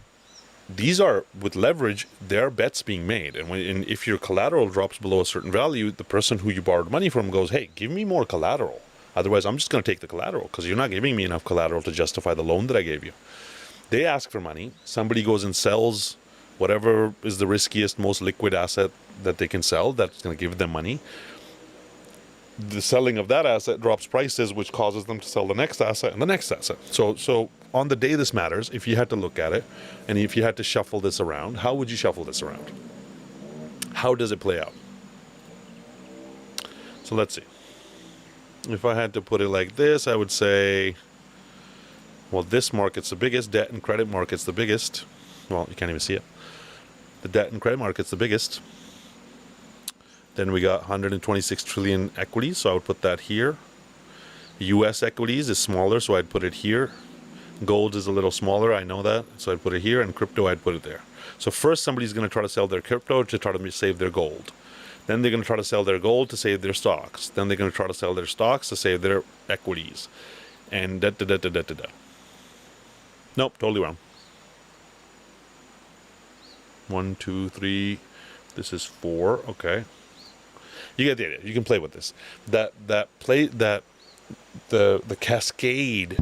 these are, with leverage, there are bets being made. And if your collateral drops below a certain value, the person who you borrowed money from goes, hey, give me more collateral. Otherwise, I'm just going to take the collateral because you're not giving me enough collateral to justify the loan that I gave you. They ask for money. Somebody goes and sells whatever is the riskiest, most liquid asset that they can sell that's going to give them money. The selling of that asset drops prices, which causes them to sell the next asset and the next asset. So on the day this matters, if you had to look at it, and if you had to shuffle this around, how would you shuffle this around? How does it play out? So let's see. If I had to put it like this, I would say, well, this market's the biggest, debt and credit market's the biggest. Well, you can't even see it. The debt and credit market's the biggest. Then we got 126 trillion equities, so I would put that here. US equities is smaller, so I'd put it here. Gold is a little smaller, I know that, so I'd put it here, and crypto, I'd put it there. So first, somebody's going to try to sell their crypto to try to save their gold. Then they're going to try to sell their gold to save their stocks. Then they're going to try to sell their stocks to save their equities. And da-da-da-da-da-da-da. Nope, totally wrong. 1, 2, 3. This is 4. Okay. You get the idea. You can play with this. The cascade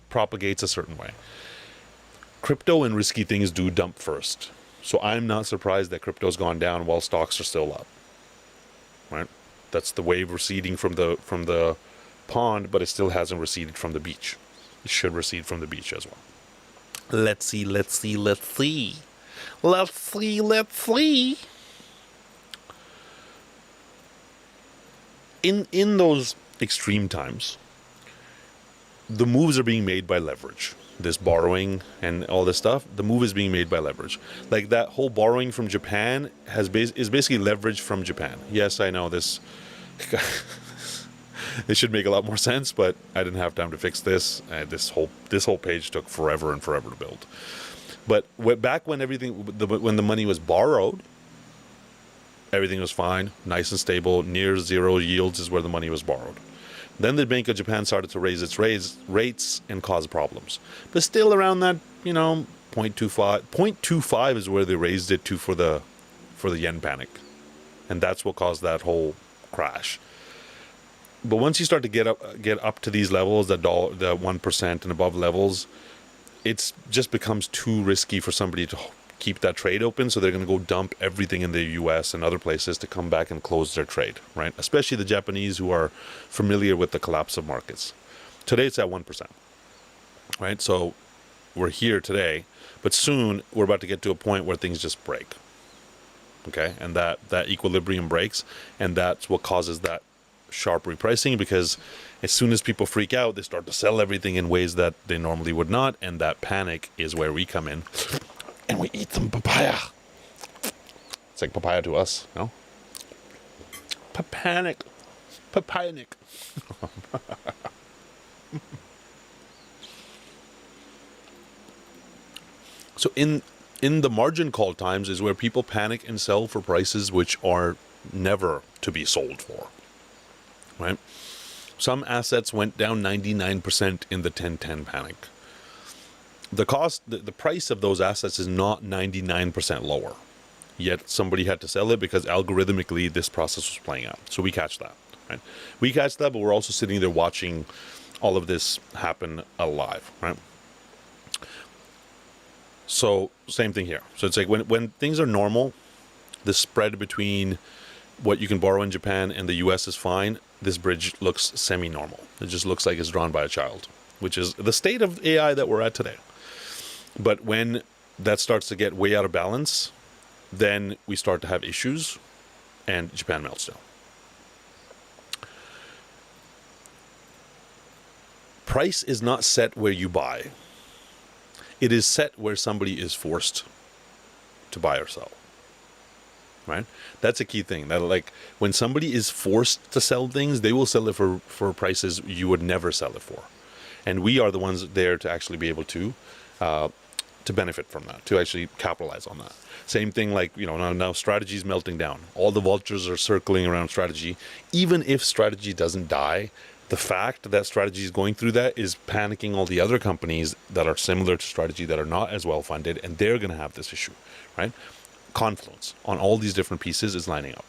propagates a certain way. Crypto and risky things do dump first. So I'm not surprised that crypto's gone down while stocks are still up. Right? That's the wave receding from the pond, but it still hasn't receded from the beach. It should recede from the beach as well. Let's see. In those extreme times, the moves are being made by leverage. This borrowing and all this stuff, the move is being made by leverage. Like that whole borrowing from Japan is basically leverage from Japan. Yes, I know this. It should make a lot more sense, but I didn't have time to fix this. This whole page took forever and forever to build. But back when when the money was borrowed, everything was fine, nice and stable, near zero yields is where the money was borrowed. Then the Bank of Japan started to raise its rates and cause problems. But still around that, 0.25. 0.25 is where they raised it to for the yen panic. And that's what caused that whole crash. But once you start to get up to these levels, the 1% and above levels, it just becomes too risky for somebody to keep that trade open, so they're going to go dump everything in the US and other places to come back and close their trade, right? Especially the Japanese who are familiar with the collapse of markets. Today it's at 1%, right? So we're here today, but soon we're about to get to a point where things just break, okay? And that equilibrium breaks, and that's what causes that sharp repricing, because as soon as people freak out, they start to sell everything in ways that they normally would not, and that panic is where we come in. And we eat some papaya. It's like papaya to us, no? Papanic. So in the margin call times is where people panic and sell for prices which are never to be sold for, right? Some assets went down 99% in the 10-10 panic. The price of those assets is not 99% lower. Yet somebody had to sell it because algorithmically this process was playing out. So we catch that, right? We catch that, but we're also sitting there watching all of this happen alive, right? So same thing here. So it's like when things are normal, the spread between what you can borrow in Japan and the US is fine. This bridge looks semi-normal. It just looks like it's drawn by a child, which is the state of AI that we're at today. But when that starts to get way out of balance, then we start to have issues, and Japan melts down. Price is not set where you buy. It is set where somebody is forced to buy or sell. Right? That's a key thing. That, like, when somebody is forced to sell things, they will sell it for prices you would never sell it for. And we are the ones there to actually be able to benefit from that, to actually capitalize on that. Same thing, like, now strategy is melting down. All the vultures are circling around strategy. Even if strategy doesn't die, the fact that strategy is going through that is panicking all the other companies that are similar to strategy that are not as well funded, and they're going to have this issue, right? Confluence on all these different pieces is lining up.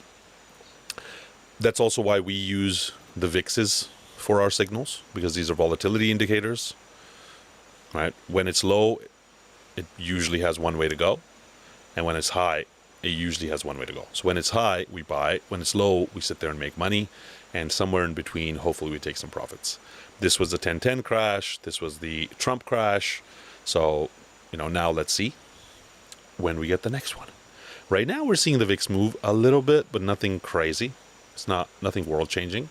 That's also why we use the VIXs for our signals, because these are volatility indicators, right? When it's low, it usually has one way to go. And when it's high, it usually has one way to go. So when it's high, we buy. When it's low, we sit there and make money. And somewhere in between, hopefully we take some profits. This was the 10-10 crash. This was the Trump crash. So, now let's see when we get the next one. Right now, we're seeing the VIX move a little bit, but nothing crazy. It's nothing world-changing.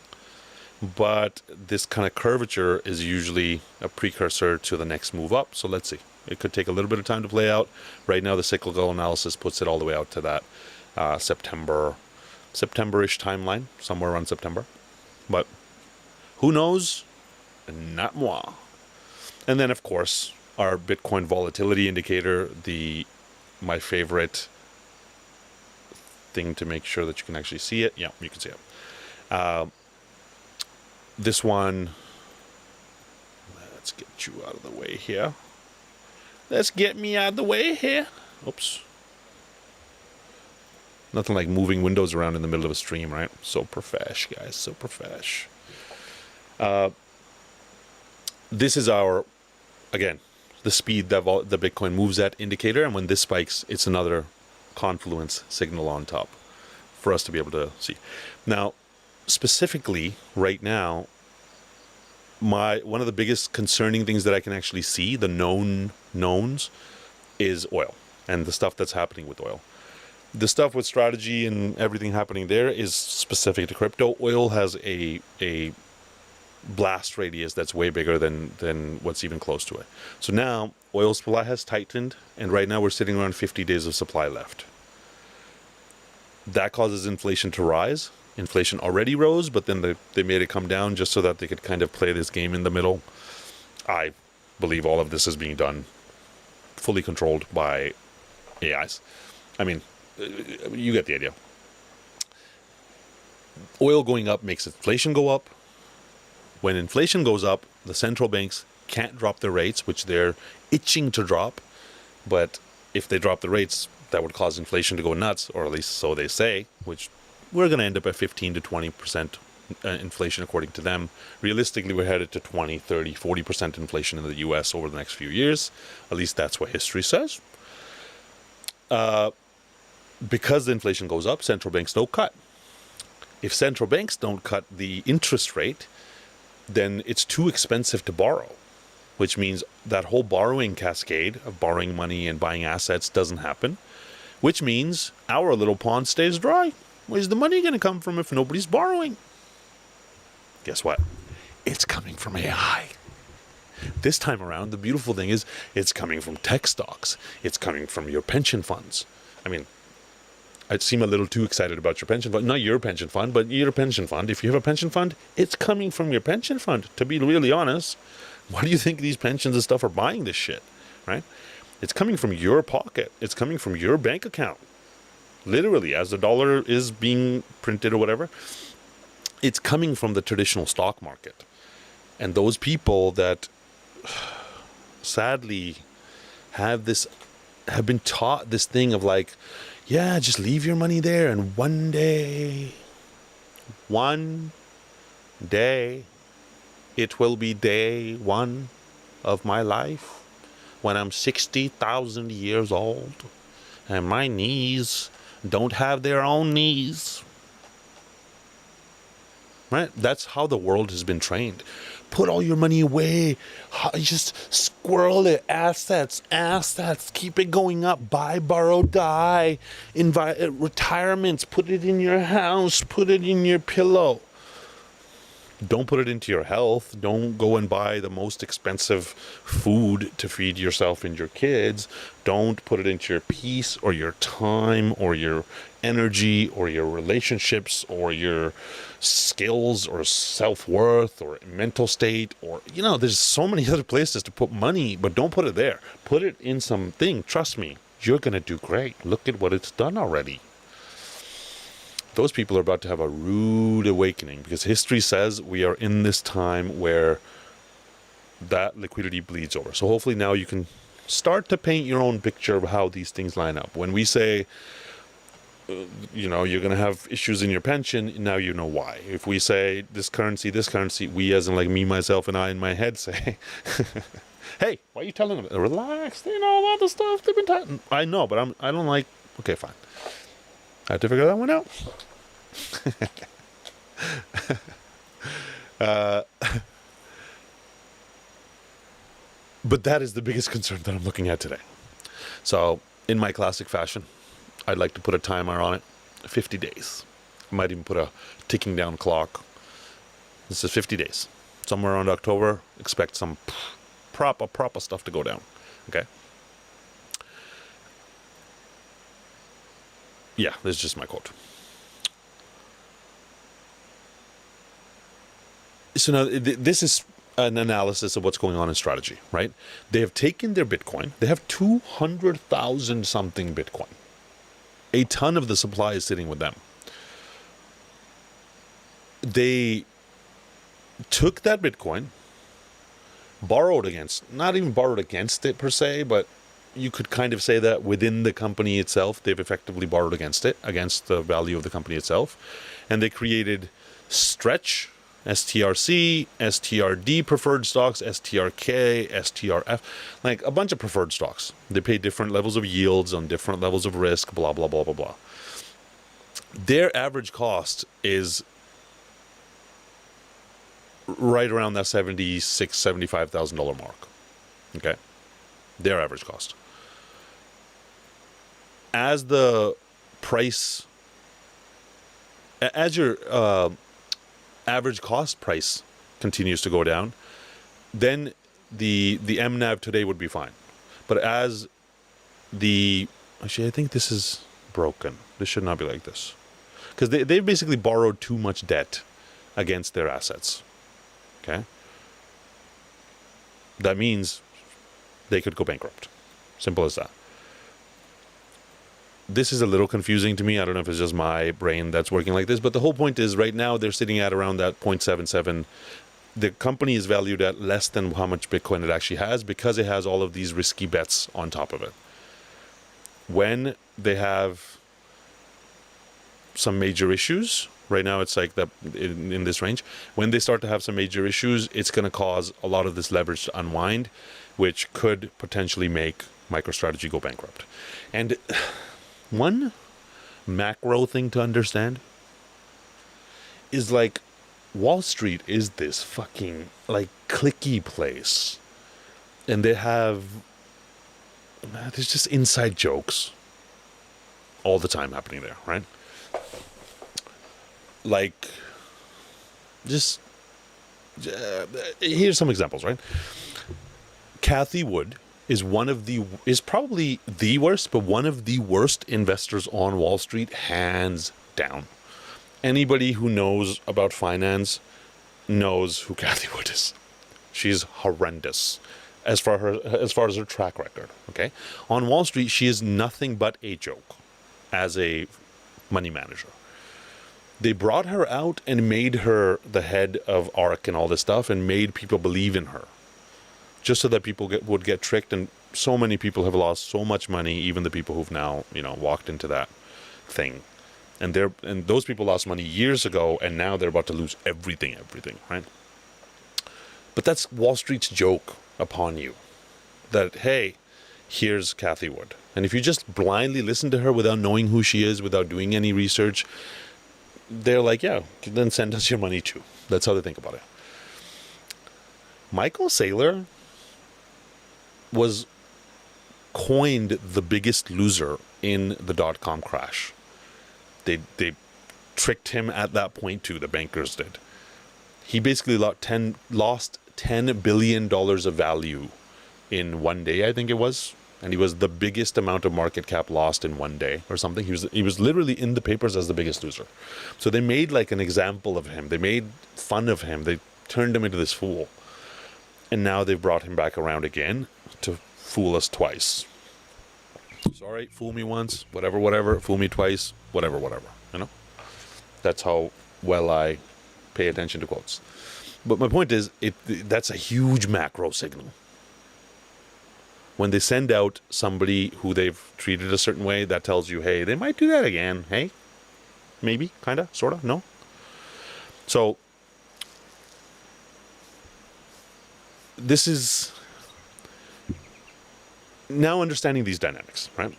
But this kind of curvature is usually a precursor to the next move up. So let's see. It could take a little bit of time to play out. Right now, the cyclical analysis puts it all the way out to that September-ish timeline, somewhere around September. But who knows? Not moi. And then, of course, our Bitcoin volatility indicator, my favorite thing to make sure that you can actually see it. Yeah, you can see it. This one, let's get you out of the way here. Let's get me out of the way here. Oops. Nothing like moving windows around in the middle of a stream, right? So profesh, guys. So profesh. This is our, again, the speed that the Bitcoin moves at indicator. And when this spikes, it's another confluence signal on top for us to be able to see. Now, specifically right now, one of the biggest concerning things that I can actually see, the knowns, is oil and the stuff that's happening with oil. The stuff with strategy and everything happening there is specific to crypto. Oil has a blast radius that's way bigger than what's even close to it. So now oil supply has tightened, and right now we're sitting around 50 days of supply left. That causes inflation to rise. Inflation already rose, but then they made it come down just so that they could kind of play this game in the middle. I believe all of this is being done fully controlled by AIs. I mean, you get the idea. Oil going up makes inflation go up. When inflation goes up, the central banks can't drop their rates, which they're itching to drop. But if they drop the rates, that would cause inflation to go nuts, or at least so they say, which we're going to end up at 15 to 20% inflation according to them. Realistically, we're headed to 20, 30, 40% inflation in the US over the next few years. At least that's what history says. Because the inflation goes up, central banks don't cut. If central banks don't cut the interest rate, then it's too expensive to borrow, which means that whole borrowing cascade of borrowing money and buying assets doesn't happen, which means our little pond stays dry. Where's the money going to come from if nobody's borrowing? Guess what? It's coming from AI. This time around, the beautiful thing is it's coming from tech stocks. It's coming from your pension funds. I mean, I seem a little too excited about your pension fund. Not your pension fund, but your pension fund. If you have a pension fund, it's coming from your pension fund. To be really honest, why do you think these pensions and stuff are buying this shit, right? It's coming from your pocket. It's coming from your bank account. Literally, as the dollar is being printed or whatever, it's coming from the traditional stock market. And those people that sadly have been taught this thing of like, yeah, just leave your money there, and one day, it will be day one of my life when I'm 60,000 years old and my knees don't have their own knees. Right? That's how the world has been trained. Put all your money away. Just squirrel it. Assets. Keep it going up. Buy, borrow, die. Retirements. Put it in your house. Put it in your pillow. Don't put it into your health. Don't go and buy the most expensive food to feed yourself and your kids. Don't put it into your peace or your time or your energy or your relationships or your skills or self-worth or mental state, or there's so many other places to put money, but don't put it there. Put it in something. Trust me, you're gonna do great. Look at what it's done already. those people are about to have a rude awakening, because history says we are in this time where that liquidity bleeds over. So hopefully now you can start to paint your own picture of how these things line up. When we say, you're going to have issues in your pension, now you know why. If we say this currency, we, as in like me, myself, and I in my head say, hey, why are you telling them? Relax, they know about the stuff they've been talking. I know, but I don't like, okay, fine. I had to figure that one out. But that is the biggest concern that I'm looking at today. So, in my classic fashion, I'd like to put a timer on it, 50 days. I might even put a ticking down clock. This is 50 days. Somewhere around October, expect some proper stuff to go down. Okay? Yeah, this is just my quote. So now, this is an analysis of what's going on in strategy, right? They have taken their Bitcoin. They have 200,000 something Bitcoin. A ton of the supply is sitting with them. They took that Bitcoin, not even borrowed against it per se, but you could kind of say that within the company itself, they've effectively borrowed against it, against the value of the company itself. And they created Stretch, STRC, STRD preferred stocks, STRK, STRF, like a bunch of preferred stocks. They pay different levels of yields on different levels of risk, blah, blah, blah, blah, blah. Their average cost is right around that $76,000, $75,000 mark. Okay? Their average cost. As the price, as your average cost price continues to go down, then the MNAV today would be fine. But as actually, I think this is broken. This should not be like this. Because they've basically borrowed too much debt against their assets. Okay? That means they could go bankrupt. Simple as that. This is a little confusing to me. I don't know if it's just my brain that's working like this, but the whole point is right now they're sitting at around that 0.77. The company is valued at less than how much Bitcoin it actually has, because it has all of these risky bets on top of it. When they have some major issues, right now it's like that in this range, when they start to have some major issues, it's going to cause a lot of this leverage to unwind, which could potentially make MicroStrategy go bankrupt. And one macro thing to understand is, like, Wall Street is this fucking like cliquey place, and there's just inside jokes all the time happening there, right? Like, just here's some examples, right? Cathie Wood is probably the worst, but one of the worst investors on Wall Street, hands down. Anybody who knows about finance knows who Cathie Wood is. She's horrendous as far as her track record. Okay, on Wall Street, she is nothing but a joke as a money manager. They brought her out and made her the head of ARK and all this stuff, and made people believe in her, just so that people would get tricked. And so many people have lost so much money, even the people who've now, walked into that thing. And those people lost money years ago, and now they're about to lose everything, right? But that's Wall Street's joke upon you. That, hey, here's Cathie Wood. And if you just blindly listen to her without knowing who she is, without doing any research, they're like, yeah, then send us your money too. That's how they think about it. Michael Saylor was coined the biggest loser in the dot-com crash. They tricked him at that point too, the bankers did. He basically lost $10 billion of value in one day, I think it was. And he was the biggest amount of market cap lost in one day or something. He was literally in the papers as the biggest loser. So they made like an example of him. They made fun of him. They turned him into this fool. And now they've brought him back around again to fool us twice. Sorry, fool me once, whatever, fool me twice, whatever, That's how well I pay attention to quotes. But my point is, that's a huge macro signal. When they send out somebody who they've treated a certain way, that tells you, hey, they might do that again. Hey, maybe, kind of, sort of, no? So, this is now understanding these dynamics, right?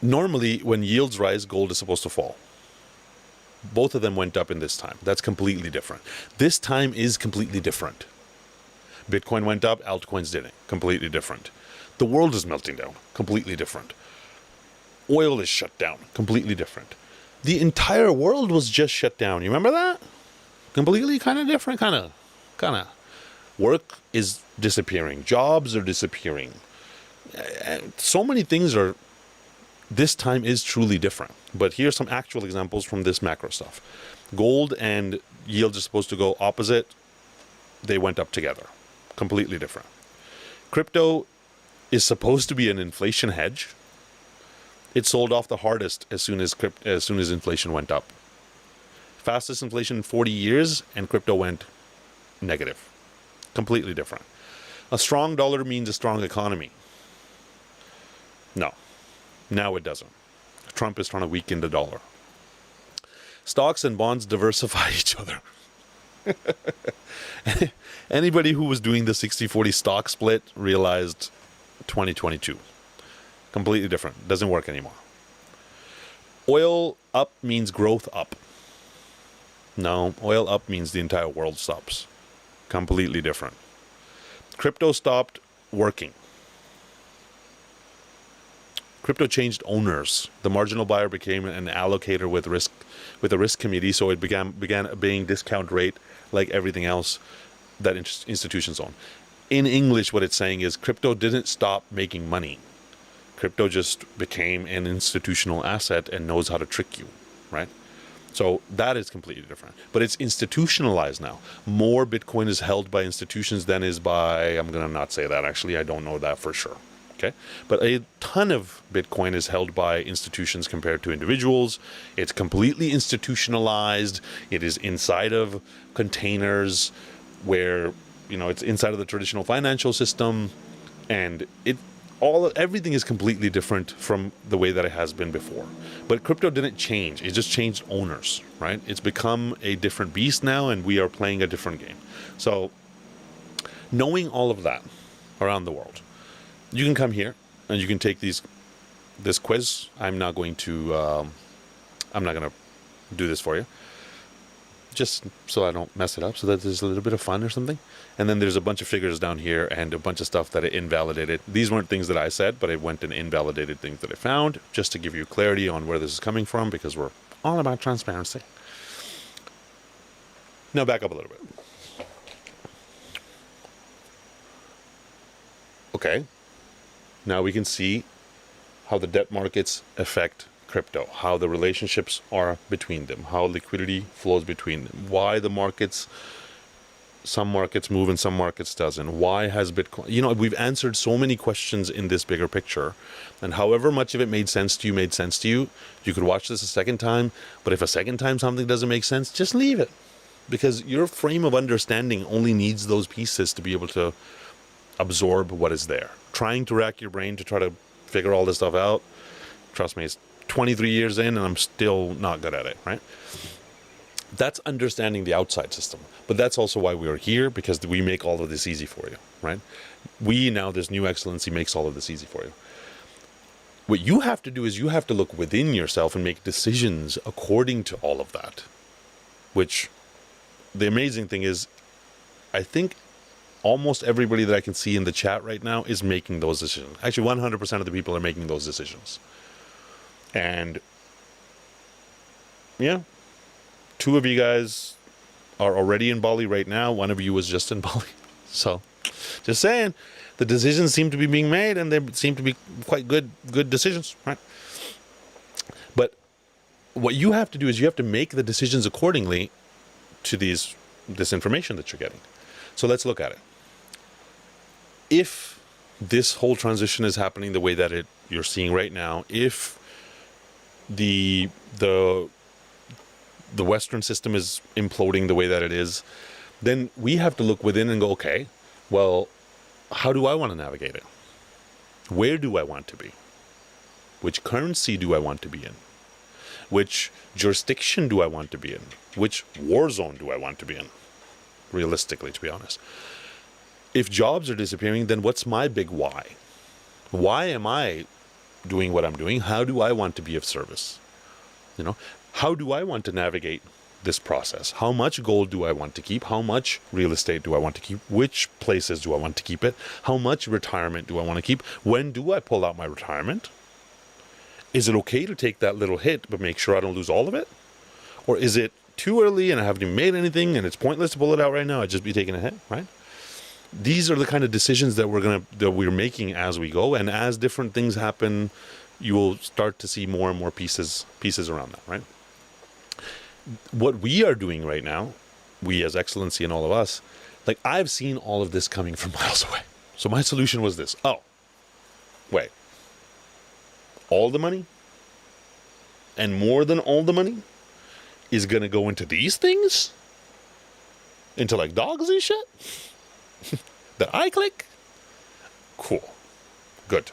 Normally, when yields rise, gold is supposed to fall. Both of them went up in this time. That's completely different. This time is completely different. Bitcoin went up, altcoins didn't. Completely different. The world is melting down. Completely different. Oil is shut down. Completely different. The entire world was just shut down. You remember that? Completely kind of different. Kind of. Work is disappearing. Jobs are disappearing. So many things are... This time is truly different. But here's some actual examples from this macro stuff. Gold and yields are supposed to go opposite. They went up together. Completely different. Crypto is supposed to be an inflation hedge. It sold off the hardest as soon as inflation went up. Fastest inflation in 40 years, and crypto went negative. Completely different. A strong dollar means a strong economy. No. Now it doesn't. Trump is trying to weaken the dollar. Stocks and bonds diversify each other. Anybody who was doing the 60-40 stock split realized 2022. Completely different. Doesn't work anymore. Oil up means growth up. No, oil up means the entire world stops. Completely different. Crypto stopped working. Crypto changed owners. The marginal buyer became an allocator with a risk committee, so it began being discount rate like everything else that institutions own. In English, what it's saying is crypto didn't stop making money. Crypto just became an institutional asset and knows how to trick you, right? So that is completely different. But it's institutionalized now. More Bitcoin is held by institutions than is by, I'm going to not say that actually, I don't know that for sure. Okay? But a ton of Bitcoin is held by institutions compared to individuals. It's completely institutionalized. It is inside of containers where, it's inside of the traditional financial system, and everything is completely different from the way that it has been before. But crypto didn't change. It just changed owners, right? It's become a different beast now, and we are playing a different game. So knowing all of that around the world, you can come here and you can take this quiz. I'm not going to do this for you, just so I don't mess it up, so that there's a little bit of fun or something. And then there's a bunch of figures down here and a bunch of stuff that it invalidated. These weren't things that I said, but it went and invalidated things that I found, just to give you clarity on where this is coming from, because we're all about transparency. Now back up a little bit. Okay. Now we can see how the debt markets affect crypto, how the relationships are between them, how liquidity flows between them, why the markets, some markets move and some markets doesn't, why has Bitcoin, we've answered so many questions in this bigger picture, and however much of it made sense to you, you could watch this a second time, but if a second time something doesn't make sense, just leave it, because your frame of understanding only needs those pieces to be able to absorb what is there. Trying to rack your brain to try to figure all this stuff out, trust me, it's 23 years in and I'm still not good at it, right? That's understanding the outside system. But that's also why we are here, because we make all of this easy for you, right? This new excellency makes all of this easy for you. What you have to do is you have to look within yourself and make decisions according to all of that. Which, the amazing thing is, I think almost everybody that I can see in the chat right now is making those decisions. Actually, 100% of the people are making those decisions. And yeah, 2 of you guys are already in Bali right now. 1 of you was just in Bali. So just saying, the decisions seem to be being made, and they seem to be quite good decisions, right? But what you have to do is you have to make the decisions accordingly to this information that you're getting. So let's look at it. If this whole transition is happening the way that you're seeing right now, if the the Western system is imploding the way that it is, then we have to look within and go, okay, well, how do I want to navigate it? Where do I want to be? Which currency do I want to be in? Which jurisdiction do I want to be in? Which war zone do I want to be in? Realistically, to be honest. If jobs are disappearing, then what's my big why? Why am I doing what I'm doing? How do I want to be of service? You know, how do I want to navigate this process? How much gold do I want to keep? How much real estate do I want to keep? Which places do I want to keep it? How much retirement do I want to keep? When do I pull out my retirement? Is it okay to take that little hit but make sure I don't lose all of it? Or is it too early and I haven't even made anything and it's pointless to pull it out right now? I'd just be taking a hit, right? These are the kind of decisions that we're making as we go, and as different things happen, you will start to see more and more pieces around that, right? What we are doing right now, we as Excellency and all of us, like I've seen all of this coming from miles away. So my solution was this. Oh, wait. All the money and more than all the money is going to go into these things? Into like dogs and shit? That I click? Cool. Good.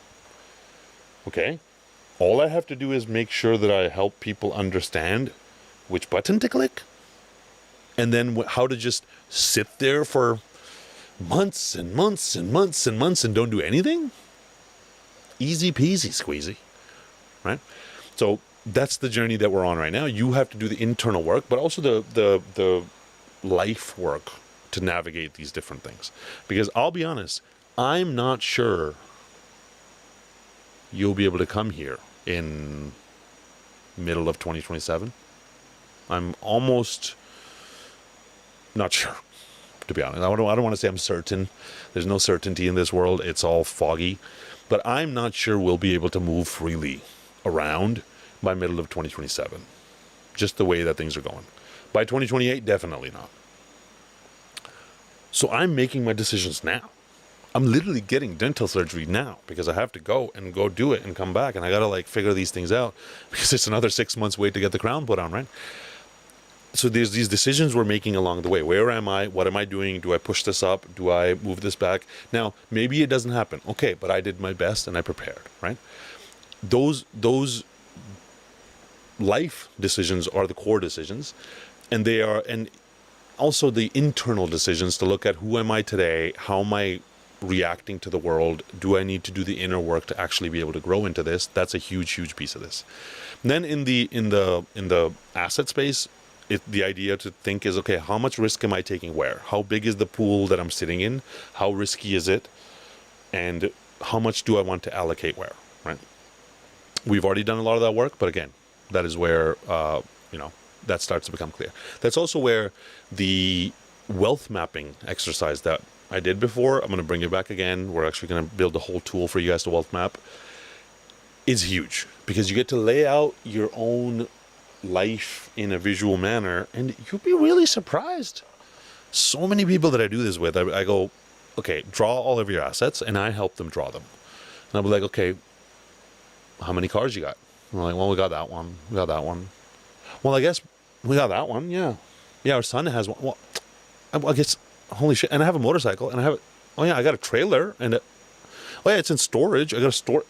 Okay. All I have to do is make sure that I help people understand which button to click, and then how to just sit there for months and months and months and months and don't do anything. Easy peasy squeezy, right? So that's the journey that we're on right now. You have to do the internal work, but also the life work to navigate these different things. Because I'll be honest, I'm not sure you'll be able to come here in middle of 2027. I'm almost not sure, to be honest. I don't want to say I'm certain. There's no certainty in this world. It's all foggy. But I'm not sure we'll be able to move freely around by middle of 2027. Just the way that things are going. By 2028, definitely not. So I'm making my decisions now. I'm literally getting dental surgery now because I have to go do it and come back. And I got to like figure these things out because it's another 6 months wait to get the crown put on, right? So there's these decisions we're making along the way. Where am I? What am I doing? Do I push this up? Do I move this back? Now, maybe it doesn't happen. Okay, but I did my best and I prepared, right? Those life decisions are the core decisions, and they are, and also the internal decisions to look at who am I today? How am I reacting to the world? Do I need to do the inner work to actually be able to grow into this? That's a huge piece of this. And then in the asset space, the idea to think is, okay, how much risk am I taking where? How big is the pool that I'm sitting in? How risky is it? And how much do I want to allocate where, right? We've already done a lot of that work, but again, that is where, that starts to become clear. That's also where the wealth mapping exercise that I did before, I'm going to bring it back again. We're actually going to build a whole tool for you guys to wealth map. Is huge because you get to lay out your own life in a visual manner, and you'll be really surprised. So many people that I do this with, I go, okay, draw all of your assets, and I help them draw them. And I'll be like, okay, how many cars you got? And I'm like, well, we got that one. We got that one. Well, I guess we got that one. Yeah. Yeah, our son has one. Well, I guess, holy shit. And I have a motorcycle, and I have, oh yeah, I got a trailer, and oh yeah, it's in storage. I got a store,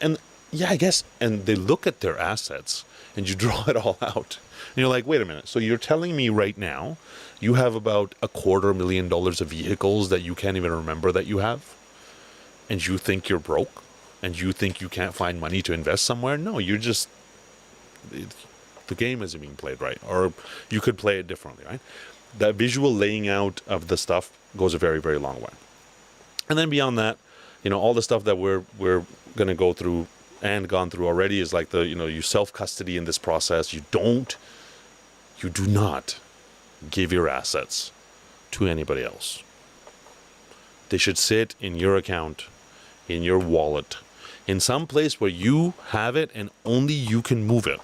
and yeah, I guess. And they look at their assets, and you draw it all out. And you're like, wait a minute. So you're telling me right now you have about $250,000 of vehicles that you can't even remember that you have? And you think you're broke? And you think you can't find money to invest somewhere? No, you're just... the game isn't being played right. Or you could play it differently, right? That visual laying out of the stuff goes a very, very long way. And then beyond that, all the stuff that we're going to go through and gone through already is like you self-custody in this process. You do not give your assets to anybody else. They should sit in your account, in your wallet, in some place where you have it and only you can move it.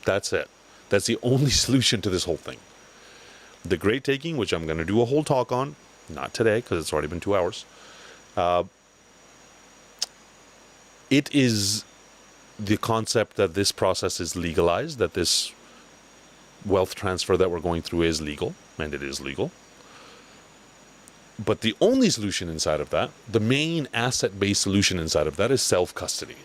That's it. That's the only solution to this whole thing. The great taking, which I'm going to do a whole talk on, not today because it's already been 2 hours. It is the concept that this process is legalized, that this wealth transfer that we're going through is legal, and it is legal. But the only solution inside of that, the main asset-based solution inside of that, is self-custody.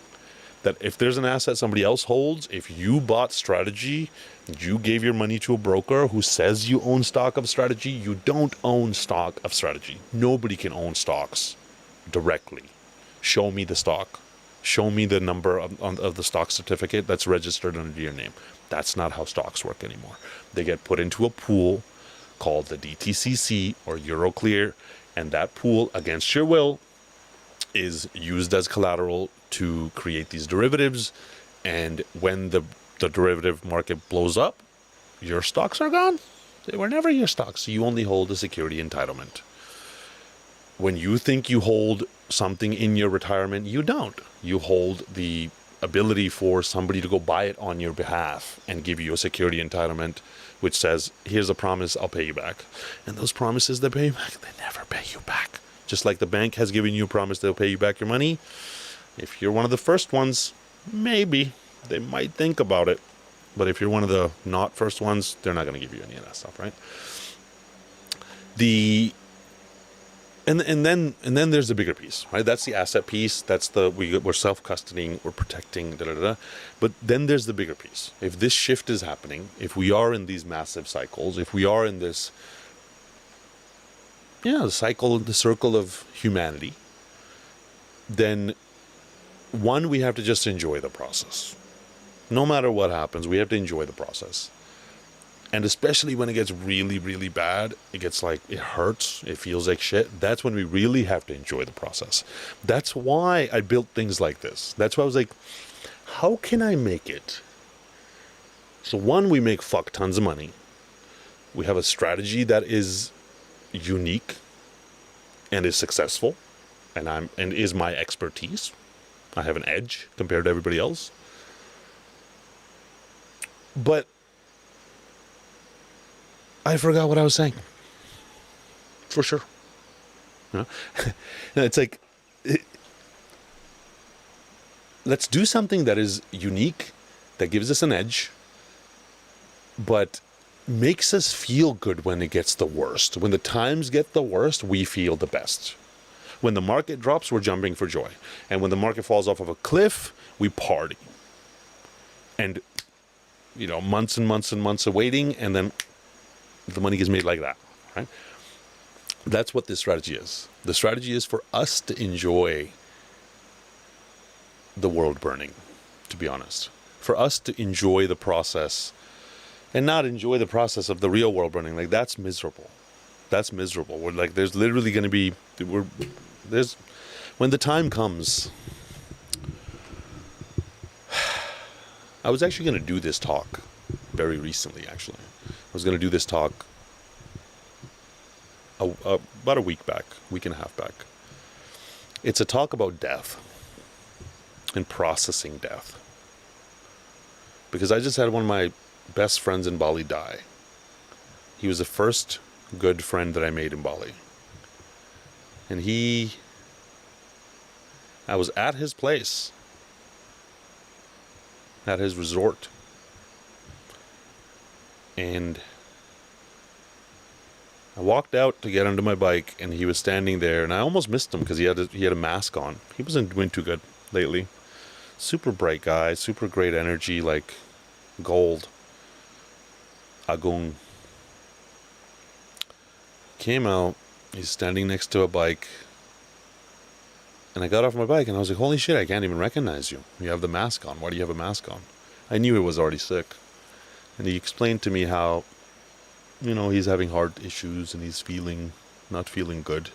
That if there's an asset somebody else holds, if you bought Strategy, you gave your money to a broker who says you own stock of Strategy, you don't own stock of Strategy. Nobody can own stocks directly. Show me the stock. Show me the number of the stock certificate that's registered under your name. That's not how stocks work anymore. They get put into a pool called the DTCC or Euroclear, and that pool, against your will, is used as collateral to create these derivatives. And when the derivative market blows up, your stocks are gone. They were never your stocks. You only hold a security entitlement. When you think you hold something in your retirement, you don't. You hold the ability for somebody to go buy it on your behalf and give you a security entitlement, which says, here's a promise, I'll pay you back. And those promises they pay you back, they never pay you back. Just like the bank has given you a promise they'll pay you back your money. If you're one of the first ones, maybe they might think about it. But if you're one of the not first ones, they're not going to give you any of that stuff, right? And then there's the bigger piece, right? That's the asset piece. That's we're self-custodying, we're protecting, da da da. But then there's the bigger piece. If this shift is happening, if we are in these massive cycles, if we are in this, the circle of humanity, then one, we have to just enjoy the process. No matter what happens, we have to enjoy the process. And especially when it gets really, really bad, it hurts, it feels like shit. That's when we really have to enjoy the process. That's why I built things like this. That's why I was like, how can I make it? So one, we make fuck tons of money. We have a strategy that is unique and is successful and is my expertise. I have an edge compared to everybody else. But I forgot what I was saying. For sure. It's like, let's do something that is unique, that gives us an edge, but makes us feel good when it gets the worst. When the times get the worst, we feel the best. When the market drops, we're jumping for joy. And when the market falls off of a cliff, we party. And, months and months and months of waiting, and then the money gets made like that, right? That's what this strategy is. The strategy is for us to enjoy the world burning, to be honest. For us to enjoy the process and not enjoy the process of the real world burning. Like, that's miserable. That's miserable. We're like, there's literally going to be, when the time comes, I was actually going to do this talk very recently, actually. I was going to do this talk about a week and a half back. It's a talk about death and processing death. Because I just had one of my best friends in Bali die. He was the first good friend that I made in Bali. And I was at his place, at his resort. And I walked out to get onto my bike, and he was standing there, and I almost missed him because he had a mask on. He wasn't doing too good lately. Super bright guy, super great energy, like gold. Agung. Came out, he's standing next to a bike, and I got off my bike, and I was like, holy shit, I can't even recognize you. You have the mask on. Why do you have a mask on? I knew he was already sick. And he explained to me how, he's having heart issues and he's not feeling good.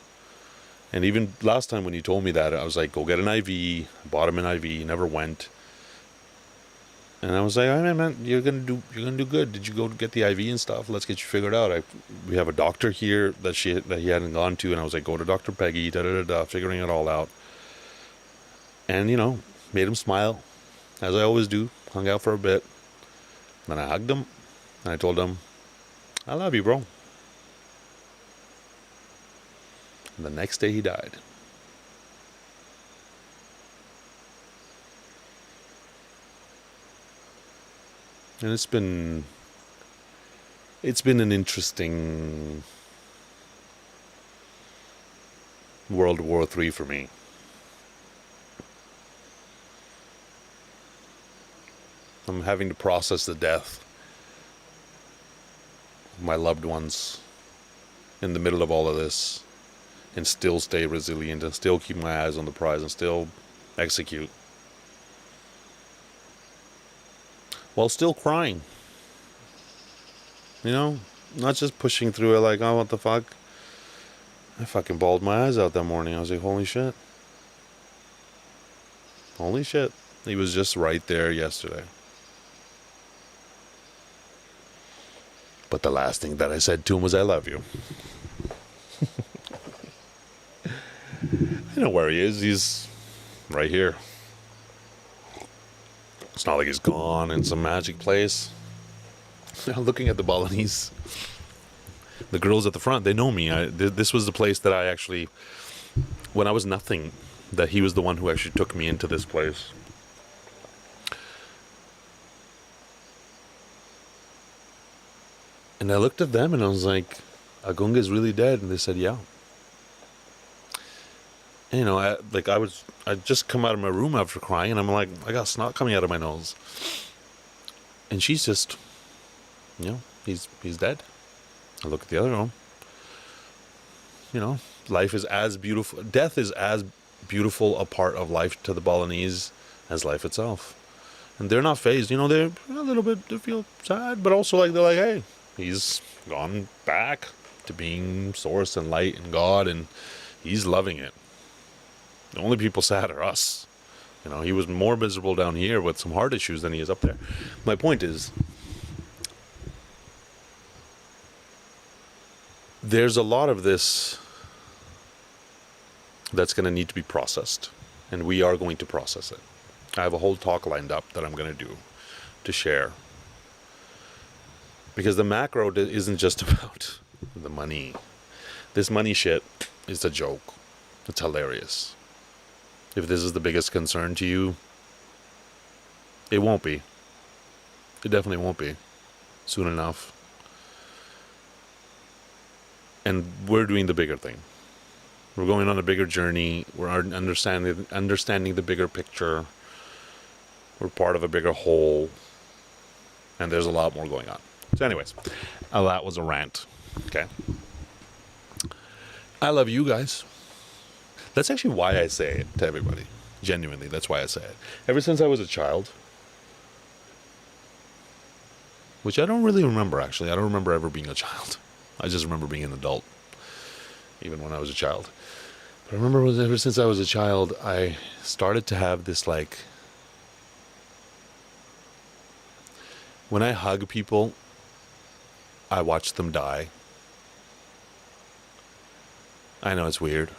And even last time when he told me that, I was like, go get an IV. Bought him an IV. He never went. And I was like, hey, man, you're gonna do good. Did you go get the IV and stuff? Let's get you figured out. We have a doctor here that he hadn't gone to, and I was like, go to Dr. Peggy, figuring it all out. And made him smile, as I always do. Hung out for a bit. Then I hugged him, and I told him, I love you, bro. And the next day he died. And it's been It's been an interesting World War III for me. I'm having to process the death of my loved ones in the middle of all of this, and still stay resilient, and still keep my eyes on the prize, and still execute, while still crying. You know, not just pushing through it like, oh, what the fuck. I fucking bawled my eyes out that morning. I was like, holy shit. Holy shit. He was just right there yesterday. But the last thing that I said to him was, I love you. I know where he is. He's right here. It's not like he's gone in some magic place. Looking at the Balinese, the girls at the front, they know me. This was the place that I actually, when I was nothing, that he was the one who actually took me into this place. And I looked at them and I was like, Agunga is really dead. And they said, yeah. And, you know, I'd just come out of my room after crying, and I'm like, I got snot coming out of my nose. And she's just, you know, he's dead. I look at the other one. You know, life is as beautiful, death is as beautiful a part of life to the Balinese as life itself. And they're not phased. You know, they're a little bit, they feel sad, but also like, they're like, hey, he's gone back to being source and light and God, and he's loving it. The only people sad are us. You know, he was more miserable down here with some heart issues than he is up there. My point is, there's a lot of this that's going to need to be processed, and we are going to process it. I have a whole talk lined up that I'm going to do to share, because the macro isn't just about the money. This money shit is a joke. It's hilarious. If this is the biggest concern to you, it won't be. It definitely won't be. Soon enough. And we're doing the bigger thing. We're going on a bigger journey. We're understanding the bigger picture. We're part of a bigger whole. And there's a lot more going on. So anyways, that was a rant. Okay. I love you guys. That's actually why I say it to everybody. Genuinely, that's why I say it. Ever since I was a child, which I don't really remember, actually. I don't remember ever being a child. I just remember being an adult, even when I was a child. But I remember ever since I was a child, I started to have this, like, when I hug people, I watch them die. I know it's weird.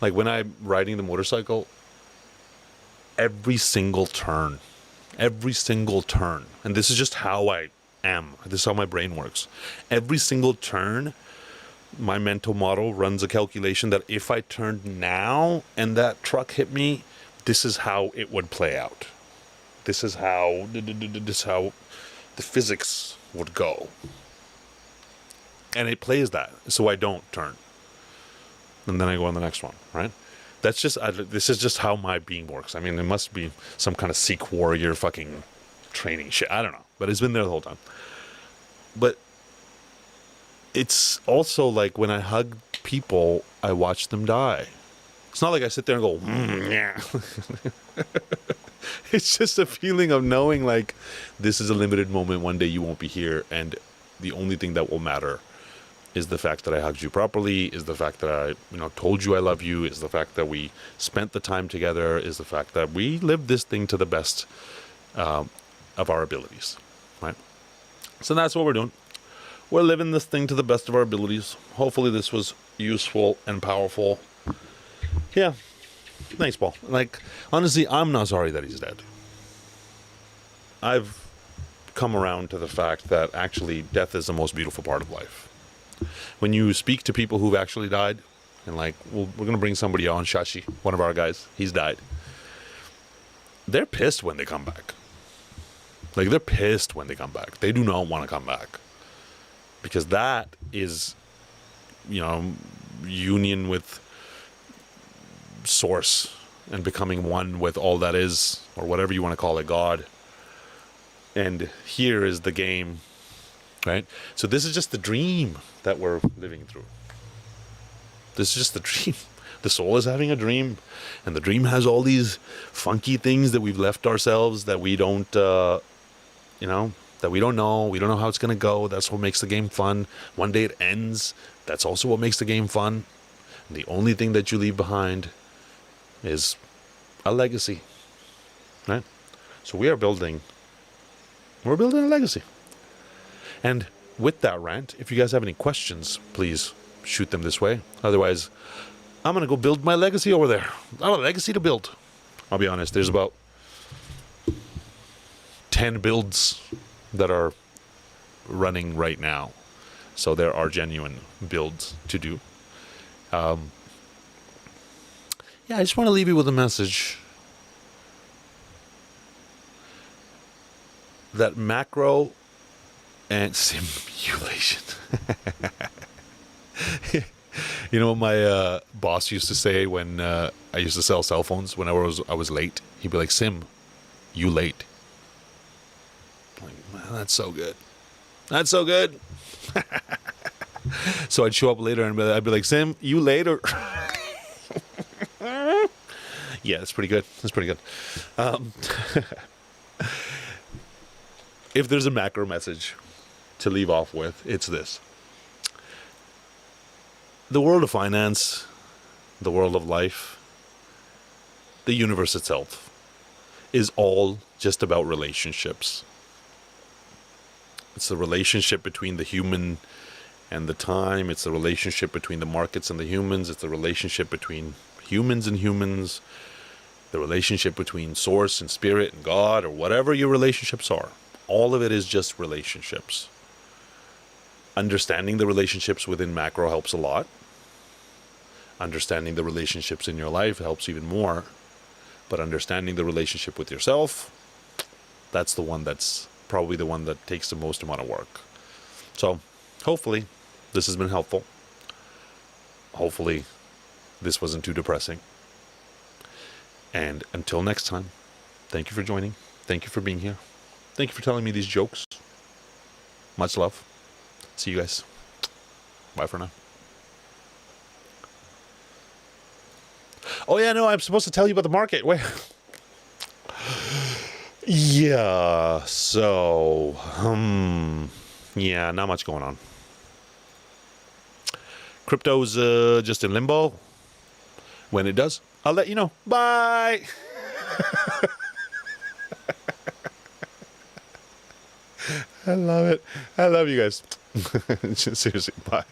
Like when I'm riding the motorcycle, every single turn, and this is just how I am. This is how my brain works. Every single turn, my mental model runs a calculation that if I turned now and that truck hit me, this is how it would play out. This is how the physics would go. And it plays that, so I don't turn. And then I go on the next one, right? That's just, this is just how my being works. I mean, there must be some kind of Sikh warrior fucking training shit. I don't know. But it's been there the whole time. But it's also like when I hug people, I watch them die. It's not like I sit there and go, yeah. It's just a feeling of knowing like this is a limited moment. One day you won't be here. And the only thing that will matter is the fact that I hugged you properly, is the fact that I, told you I love you, is the fact that we spent the time together, is the fact that we lived this thing to the best of our abilities, right? So that's what we're doing. We're living this thing to the best of our abilities. Hopefully this was useful and powerful. Yeah. Thanks, Paul. Like, honestly, I'm not sorry that he's dead. I've come around to the fact that actually death is the most beautiful part of life. When you speak to people who've actually died, and like, we're going to bring somebody on, Shashi, one of our guys, he's died. They're pissed when they come back. Like, they're pissed when they come back. They do not want to come back. because that is, union with source and becoming one with all that is, or whatever you want to call it, God. And here is the game, right? So this is just the dream that we're living through. This is just the dream. The soul is having a dream, and the dream has all these funky things that we've left ourselves that we don't, that we don't know. We don't know how it's going to go. That's what makes the game fun. One day it ends. That's also what makes the game fun. And the only thing that you leave behind is a legacy, right? So we're building a legacy. And with that rant, if you guys have any questions, please shoot them this way. Otherwise, I'm going to go build my legacy over there. I have a legacy to build. I'll be honest, there's about 10 builds that are running right now. So there are genuine builds to do. I just want to leave you with a message that macro and simulation. You know what my boss used to say when I used to sell cell phones when I was late? He'd be like, "Sim, you late." I'm like, man, that's so good. That's so good. So I'd show up later and I'd be like, "Sim, you late or?" Yeah, that's pretty good. That's pretty good. If there's a macro message to leave off with, it's this. The world of finance, the world of life, the universe itself is all just about relationships. It's the relationship between the human and the time. It's the relationship between the markets and the humans. It's the relationship between humans and humans. The relationship between source and spirit and God, or whatever your relationships are. All of it is just relationships. Understanding the relationships within macro helps a lot. Understanding the relationships in your life helps even more. But understanding the relationship with yourself, that's probably the one that takes the most amount of work. So hopefully this has been helpful. Hopefully this wasn't too depressing. And until next time, thank you for joining. Thank you for being here. Thank you for telling me these jokes. Much love. See you guys. Bye for now. Oh yeah, no, I'm supposed to tell you about the market. Wait. Yeah, so, yeah, not much going on. Crypto's just in limbo. When it does, I'll let you know. Bye. I love it. I love you guys. Seriously, bye.